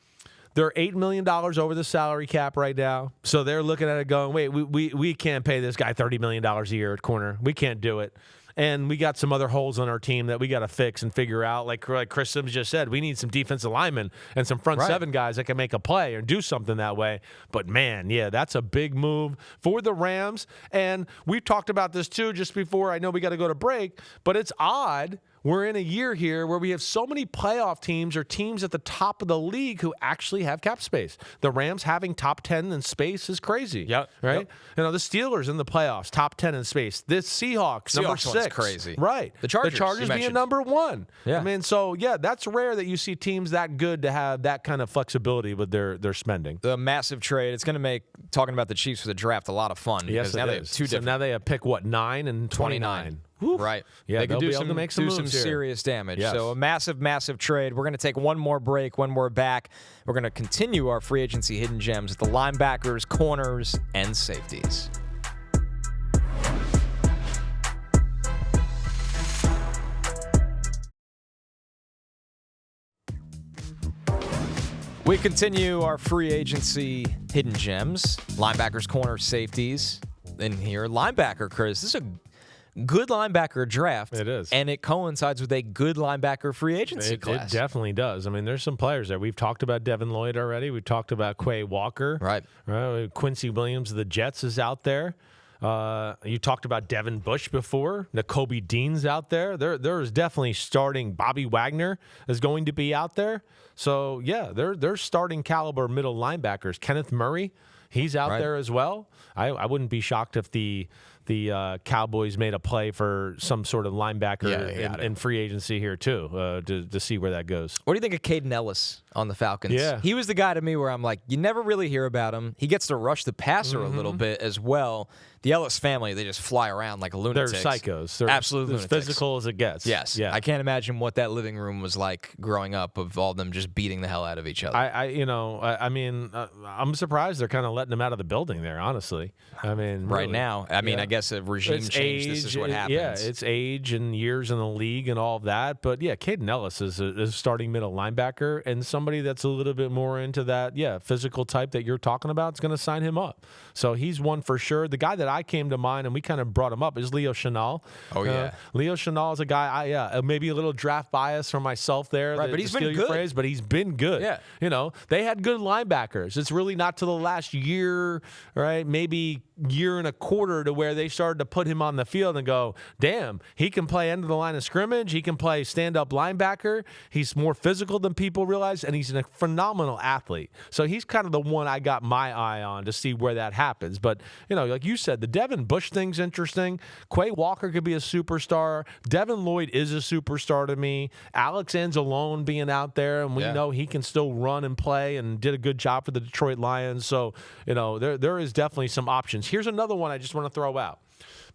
[SPEAKER 1] They're $8 million over the salary cap right now, so they're looking at it going, wait, we can't pay this guy $30 million a year at corner. We can't do it. And we got some other holes on our team that we got to fix and figure out. Like Chris Sims just said, we need some defensive linemen and some front seven guys that can make a play or do something that way. But, man, that's a big move for the Rams. And we've talked about this, too, just before. I know we got to go to break, but it's odd. We're in a year here where we have so many playoff teams or teams at the top of the league who actually have cap space. The Rams having top 10 in space is crazy.
[SPEAKER 2] Yep.
[SPEAKER 1] Right?
[SPEAKER 2] Yep.
[SPEAKER 1] You know, the Steelers in the playoffs, top 10 in space. This Seahawks number 6.
[SPEAKER 2] One's crazy.
[SPEAKER 1] Right.
[SPEAKER 2] The Chargers
[SPEAKER 1] being number 1.
[SPEAKER 2] Yeah.
[SPEAKER 1] I mean, so, that's rare that you see teams that good to have that kind of flexibility with their spending.
[SPEAKER 2] The massive trade. It's going to make talking about the Chiefs for the draft a lot of fun.
[SPEAKER 1] Yes,
[SPEAKER 2] now
[SPEAKER 1] it
[SPEAKER 2] they
[SPEAKER 1] is.
[SPEAKER 2] have 2 different.
[SPEAKER 1] So now they have pick, 9 and 29. Woo.
[SPEAKER 2] Right.
[SPEAKER 1] Yeah,
[SPEAKER 2] they could do
[SPEAKER 1] some
[SPEAKER 2] serious damage.
[SPEAKER 1] Yes.
[SPEAKER 2] So a massive, massive trade. We're going to take one more break. When we're back, we're going to continue our free agency hidden gems at the linebackers, corners, and safeties. We continue our free agency hidden gems, linebackers, corners, safeties. In here, linebacker, Chris. This is a good linebacker draft.
[SPEAKER 1] It is.
[SPEAKER 2] And it coincides with a good linebacker free agency class.
[SPEAKER 1] It definitely does. I mean, there's some players there. We've talked about Devin Lloyd already. We've talked about Quay Walker.
[SPEAKER 2] Right.
[SPEAKER 1] Quincy Williams of the Jets is out there. You talked about Devin Bush before. Nakobe Dean's out there. There is definitely starting. Bobby Wagner is going to be out there. So, they're starting caliber middle linebackers. Kenneth Murray, he's out there as well. I wouldn't be shocked if the Cowboys made a play for some sort of linebacker in free agency here, too, to see where that goes.
[SPEAKER 2] What do you think of Caden Ellis on the Falcons?
[SPEAKER 1] Yeah.
[SPEAKER 2] He was the guy to me where I'm like, you never really hear about him. He gets to rush the passer a little bit as well. The Ellis family, they just fly around like lunatics.
[SPEAKER 1] They're psychos. They're
[SPEAKER 2] absolute
[SPEAKER 1] as
[SPEAKER 2] lunatics.
[SPEAKER 1] physical as it gets.
[SPEAKER 2] Yes.
[SPEAKER 1] Yeah.
[SPEAKER 2] I can't imagine what that living room was like growing up of all of them just beating the hell out of each other.
[SPEAKER 1] I'm surprised they're kind of letting them out of the building there, honestly. I mean,
[SPEAKER 2] right
[SPEAKER 1] really.
[SPEAKER 2] now. I mean, I guess a regime change, this is what happens.
[SPEAKER 1] Yeah, it's age and years in the league and all of that. But, Caden Ellis is a starting middle linebacker, and somebody that's a little bit more into that, physical type that you're talking about is going to sign him up. So he's one for sure. The guy that I came to mind, and we kind of brought him up, is Leo Chenal.
[SPEAKER 2] Oh, yeah.
[SPEAKER 1] Leo Chenal is a guy, maybe a little draft bias for myself there.
[SPEAKER 2] Right, but he's been good.
[SPEAKER 1] But he's been good.
[SPEAKER 2] Yeah.
[SPEAKER 1] They had good linebackers. It's really not to the last year, right, maybe year and a quarter to where they started to put him on the field and go, damn, he can play end of the line of scrimmage. He can play stand-up linebacker. He's more physical than people realize, and he's a phenomenal athlete. So he's kind of the one I got my eye on to see where that happens. But, like you said, the Devin Bush thing's interesting. Quay Walker could be a superstar. Devin Lloyd is a superstar to me. Alex Anzalone being out there, and we know he can still run and play and did a good job for the Detroit Lions. So, there is definitely some options. Here's another one I just want to throw out,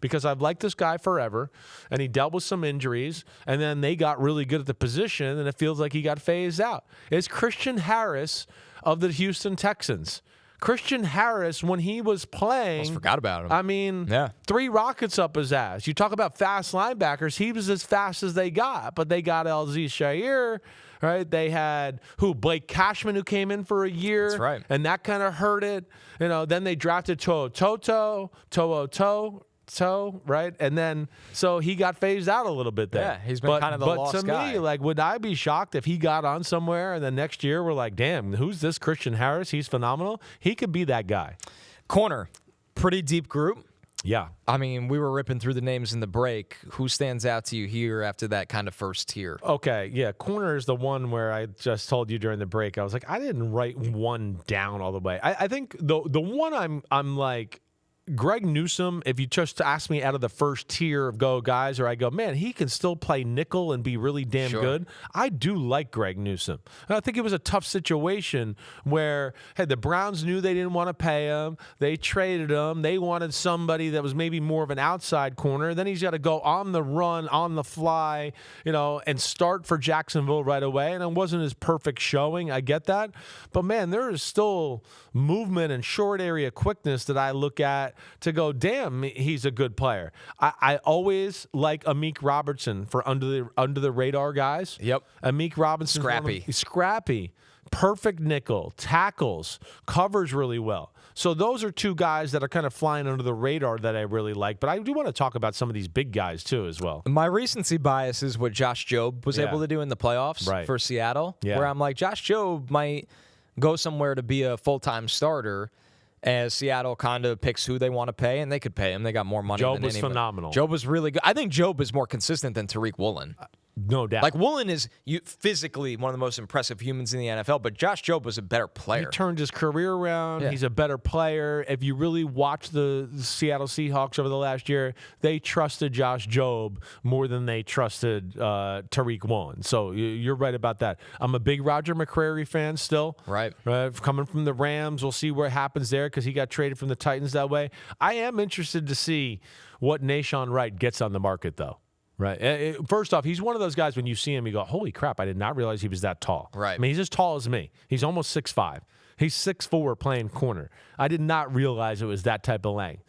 [SPEAKER 1] because I've liked this guy forever, and he dealt with some injuries, and then they got really good at the position, and it feels like he got phased out. It's Christian Harris of the Houston Texans. Christian Harris, when he was playing,
[SPEAKER 2] Almost forgot about him.
[SPEAKER 1] I mean, 3 rockets up his ass. You talk about fast linebackers. He was as fast as they got, but they got LZ Shair. Right, they had Blake Cashman, who came in for a year.
[SPEAKER 2] That's right.
[SPEAKER 1] And that kind of hurt it. Then they drafted To'o so, right? And then, so he got phased out a little bit there.
[SPEAKER 2] Yeah, he's been kind of the lost guy.
[SPEAKER 1] But to me, like, would I be shocked if he got on somewhere and then next year we're like, damn, who's this Christian Harris? He's phenomenal. He could be that guy.
[SPEAKER 2] Corner, pretty deep group.
[SPEAKER 1] Yeah.
[SPEAKER 2] I mean, we were ripping through the names in the break. Who stands out to you here after that kind of first tier?
[SPEAKER 1] Okay, yeah. Corner is the one where I just told you during the break. I was like, I didn't write one down all the way. I think the one I'm like, Greg Newsome, if you just ask me out of the first tier of go guys, or I go, man, he can still play nickel and be really damn good. I do like Greg Newsome. And I think it was a tough situation where, hey, the Browns knew they didn't want to pay him. They traded him. They wanted somebody that was maybe more of an outside corner. Then he's got to go on the run, on the fly, and start for Jacksonville right away. And it wasn't his perfect showing. I get that. But, man, there is still movement and short area quickness that I look at to go, damn, he's a good player. I always like Amik Robertson for under the radar guys.
[SPEAKER 2] Yep.
[SPEAKER 1] Amik Robinson, scrappy, perfect nickel, tackles, covers really well. So those are two guys that are kind of flying under the radar that I really like. But I do want to talk about some of these big guys too as well.
[SPEAKER 2] My recency bias is what Josh Jobe was able to do in the playoffs for Seattle, where I'm like, Josh Jobe might go somewhere to be a full-time starter as Seattle kind of picks who they want to pay, and they could pay him. They got more money than anybody.
[SPEAKER 1] Jobe was phenomenal.
[SPEAKER 2] Jobe was really good. I think Jobe is more consistent than Tariq Woolen.
[SPEAKER 1] No doubt.
[SPEAKER 2] Like, Woolen is physically one of the most impressive humans in the NFL, but Josh Jobe was a better player.
[SPEAKER 1] He turned his career around. Yeah. He's a better player. If you really watch the Seattle Seahawks over the last year, they trusted Josh Jobe more than they trusted Tariq Woolen. So you're right about that. I'm a big Roger McCreary fan still.
[SPEAKER 2] Right.
[SPEAKER 1] Coming from the Rams, we'll see what happens there because he got traded from the Titans that way. I am interested to see what Nahshon Wright gets on the market, though. Right. First off, he's one of those guys when you see him, you go, holy crap, I did not realize he was that tall.
[SPEAKER 2] Right.
[SPEAKER 1] I mean, he's as tall as me. He's almost 6'5". He's 6'4" playing corner. I did not realize it was that type of length.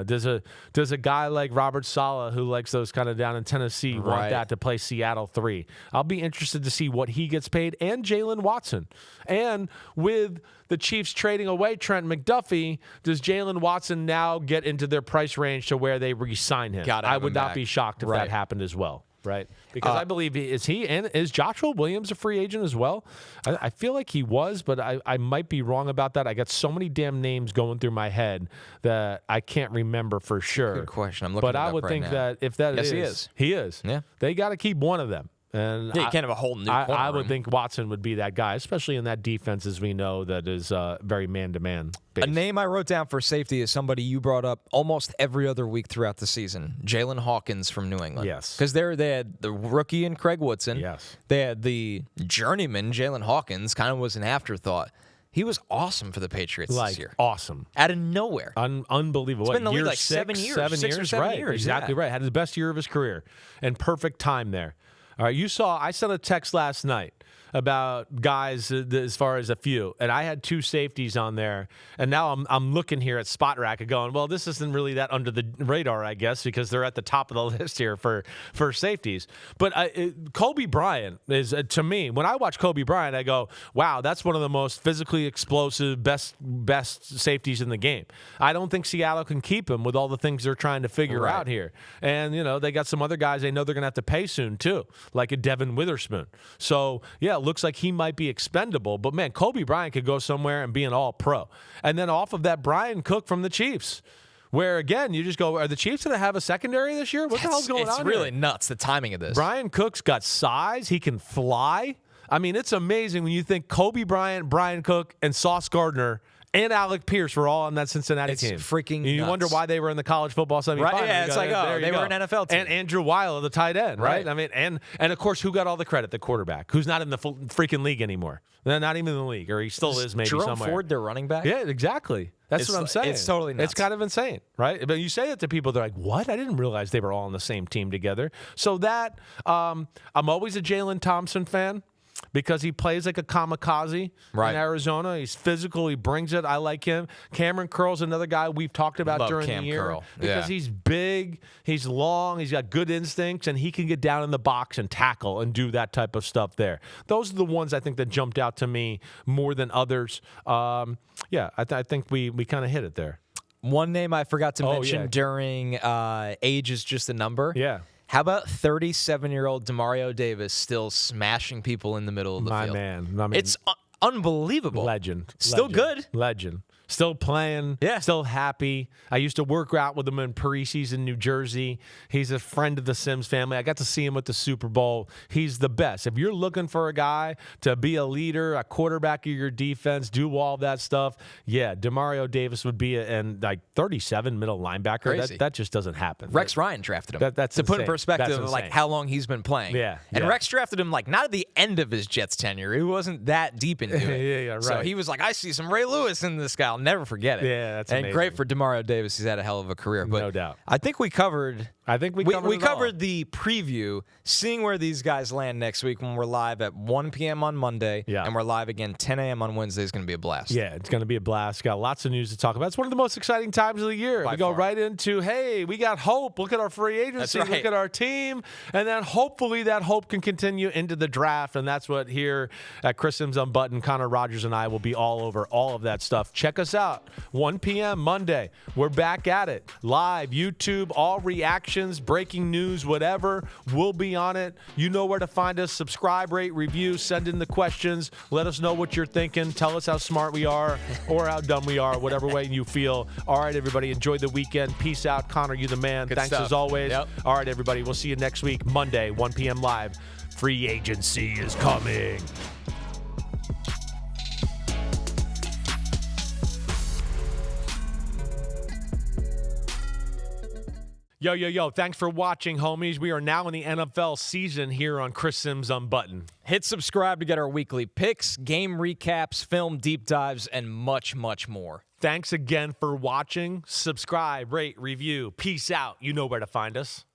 [SPEAKER 1] Does a guy like Robert Saleh, who likes those kind of down in Tennessee, want that to play Seattle 3? I'll be interested to see what he gets paid, and Jalen Watson. And with the Chiefs trading away Trent McDuffie, does Jalen Watson now get into their price range to where they re-sign him? I would not be shocked if that happened as well. Right, because I believe is Joshua Williams a free agent as well? I feel like he was, but I might be wrong about that. I got so many damn names going through my head that I can't remember for sure.
[SPEAKER 2] Good question. I'm looking.
[SPEAKER 1] But I would think that if that is, he is.
[SPEAKER 2] Yeah,
[SPEAKER 1] they got to keep one of them. And
[SPEAKER 2] you can't have a whole new corner
[SPEAKER 1] I would think Watson would be that guy, especially in that defense, as we know, that is very man-to-man based.
[SPEAKER 2] A name I wrote down for safety is somebody you brought up almost every other week throughout the season, Jalen Hawkins from New England.
[SPEAKER 1] Yes.
[SPEAKER 2] Because they had the rookie in Craig Woodson.
[SPEAKER 1] Yes.
[SPEAKER 2] They had the journeyman, Jalen Hawkins, kind of was an afterthought. He was awesome for the Patriots this year.
[SPEAKER 1] Awesome.
[SPEAKER 2] Out of nowhere.
[SPEAKER 1] Unbelievable.
[SPEAKER 2] It's been in the league like 7 years.
[SPEAKER 1] 7 years,
[SPEAKER 2] right.
[SPEAKER 1] Exactly right. Had the best year of his career and perfect time there. All right, I sent a text last night about guys as far as a few, and I had two safeties on there, and now I'm looking here at Spot Rack and going, well, this isn't really that under the radar, I guess, because they're at the top of the list here for safeties. But Kobe Bryant is, to me, when I watch Kobe Bryant, I go, wow, that's one of the most physically explosive, best safeties in the game. I don't think Seattle can keep him with all the things they're trying to figure out here. And, they got some other guys they know they're going to have to pay soon, too, like a Devin Witherspoon. So, yeah, looks like he might be expendable, but man, Kobe Bryant could go somewhere and be an all-pro. And then off of that, Brian Cook from the Chiefs, where again, you just go, are the Chiefs going to have a secondary this year? What the hell's going on?
[SPEAKER 2] It's really nuts, the timing of this.
[SPEAKER 1] Brian Cook's got size. He can fly. I mean, it's amazing when you think Kobe Bryant, Brian Cook, and Sauce Gardner and Alec Pierce were all on that Cincinnati team.
[SPEAKER 2] It's freaking
[SPEAKER 1] You
[SPEAKER 2] nuts.
[SPEAKER 1] wonder why they were in the college football semifinal.
[SPEAKER 2] Right? Yeah, it's like, they were an NFL team.
[SPEAKER 1] And Andrew Weil, the tight end, right? I mean, and of course, who got all the credit? The quarterback, who's not in the freaking league anymore. Not even in the league, or he still is maybe
[SPEAKER 2] Jerome
[SPEAKER 1] somewhere.
[SPEAKER 2] Ford, their running back?
[SPEAKER 1] Yeah, exactly. That's what I'm saying.
[SPEAKER 2] It's totally nuts.
[SPEAKER 1] It's kind of insane, right? But you say that to people, they're like, what? I didn't realize they were all on the same team together. So that, I'm always a Jalen Thompson fan, because he plays like a kamikaze in Arizona. He's physical. He brings it. I like him. Cameron Curl's another guy we've talked about during the year.
[SPEAKER 2] Curl.
[SPEAKER 1] Because he's big, he's long, he's got good instincts, and he can get down in the box and tackle and do that type of stuff there. Those are the ones I think that jumped out to me more than others. I think we kind of hit it there.
[SPEAKER 2] One name I forgot to mention during Age is Just a Number.
[SPEAKER 1] Yeah.
[SPEAKER 2] How about 37-year-old Demario Davis still smashing people in the middle of the field?
[SPEAKER 1] My man.
[SPEAKER 2] It's unbelievable.
[SPEAKER 1] Legend.
[SPEAKER 2] Still good.
[SPEAKER 1] Legend. Still playing.
[SPEAKER 2] Yeah.
[SPEAKER 1] Still happy. I used to work out with him in Parisi's in New Jersey. He's a friend of the Sims family. I got to see him at the Super Bowl. He's the best. If you're looking for a guy to be a leader, a quarterback of your defense, do all that stuff, yeah, Demario Davis would be and like 37 middle linebacker.
[SPEAKER 2] Crazy.
[SPEAKER 1] That just doesn't happen.
[SPEAKER 2] Rex Ryan drafted him.
[SPEAKER 1] That's
[SPEAKER 2] to put in
[SPEAKER 1] insane.
[SPEAKER 2] perspective of like how long he's been playing.
[SPEAKER 1] Yeah.
[SPEAKER 2] And Rex drafted him like not at the end of his Jets tenure. He wasn't that deep into it.
[SPEAKER 1] Yeah, right.
[SPEAKER 2] So he was like, I see some Ray Lewis in this guy. I'll never forget it.
[SPEAKER 1] Yeah, that's amazing.
[SPEAKER 2] And great for Demario Davis. He's had a hell of a career. But
[SPEAKER 1] no doubt.
[SPEAKER 2] I think we covered.
[SPEAKER 1] We
[SPEAKER 2] covered the preview, seeing where these guys land next week when we're live at 1 p.m. on Monday, and we're live again 10 a.m. on Wednesday. Is going to be a blast.
[SPEAKER 1] Yeah, it's going to be a blast. Got lots of news to talk about. It's one of the most exciting times of the year. We go right into, hey, we got hope. Look at our free agency.
[SPEAKER 2] That's right.
[SPEAKER 1] Look at our team. And then hopefully that hope can continue into the draft. And that's what here at Chris Sims Unbuttoned, Connor Rogers and I will be all over all of that stuff. Check us out. 1 p.m. Monday. We're back at it. Live, YouTube, all reactions, breaking news, whatever. We'll be on it. You know where to find us. Subscribe, rate, review, send in the questions. Let us know what you're thinking. Tell us how smart we are or how dumb we are, whatever way you feel. All right, everybody, enjoy the weekend. Peace out. Connor, you the man.
[SPEAKER 2] Good
[SPEAKER 1] Thanks
[SPEAKER 2] stuff.
[SPEAKER 1] as always.
[SPEAKER 2] Yep.
[SPEAKER 1] All right, everybody, we'll see you next week, Monday, 1 p.m. live. Free agency is coming. Yo, thanks for watching, homies. We are now in the NFL season here on Chris Sims Unbuttoned.
[SPEAKER 2] Hit subscribe to get our weekly picks, game recaps, film deep dives, and much, much more.
[SPEAKER 1] Thanks again for watching. Subscribe, rate, review. Peace out. You know where to find us.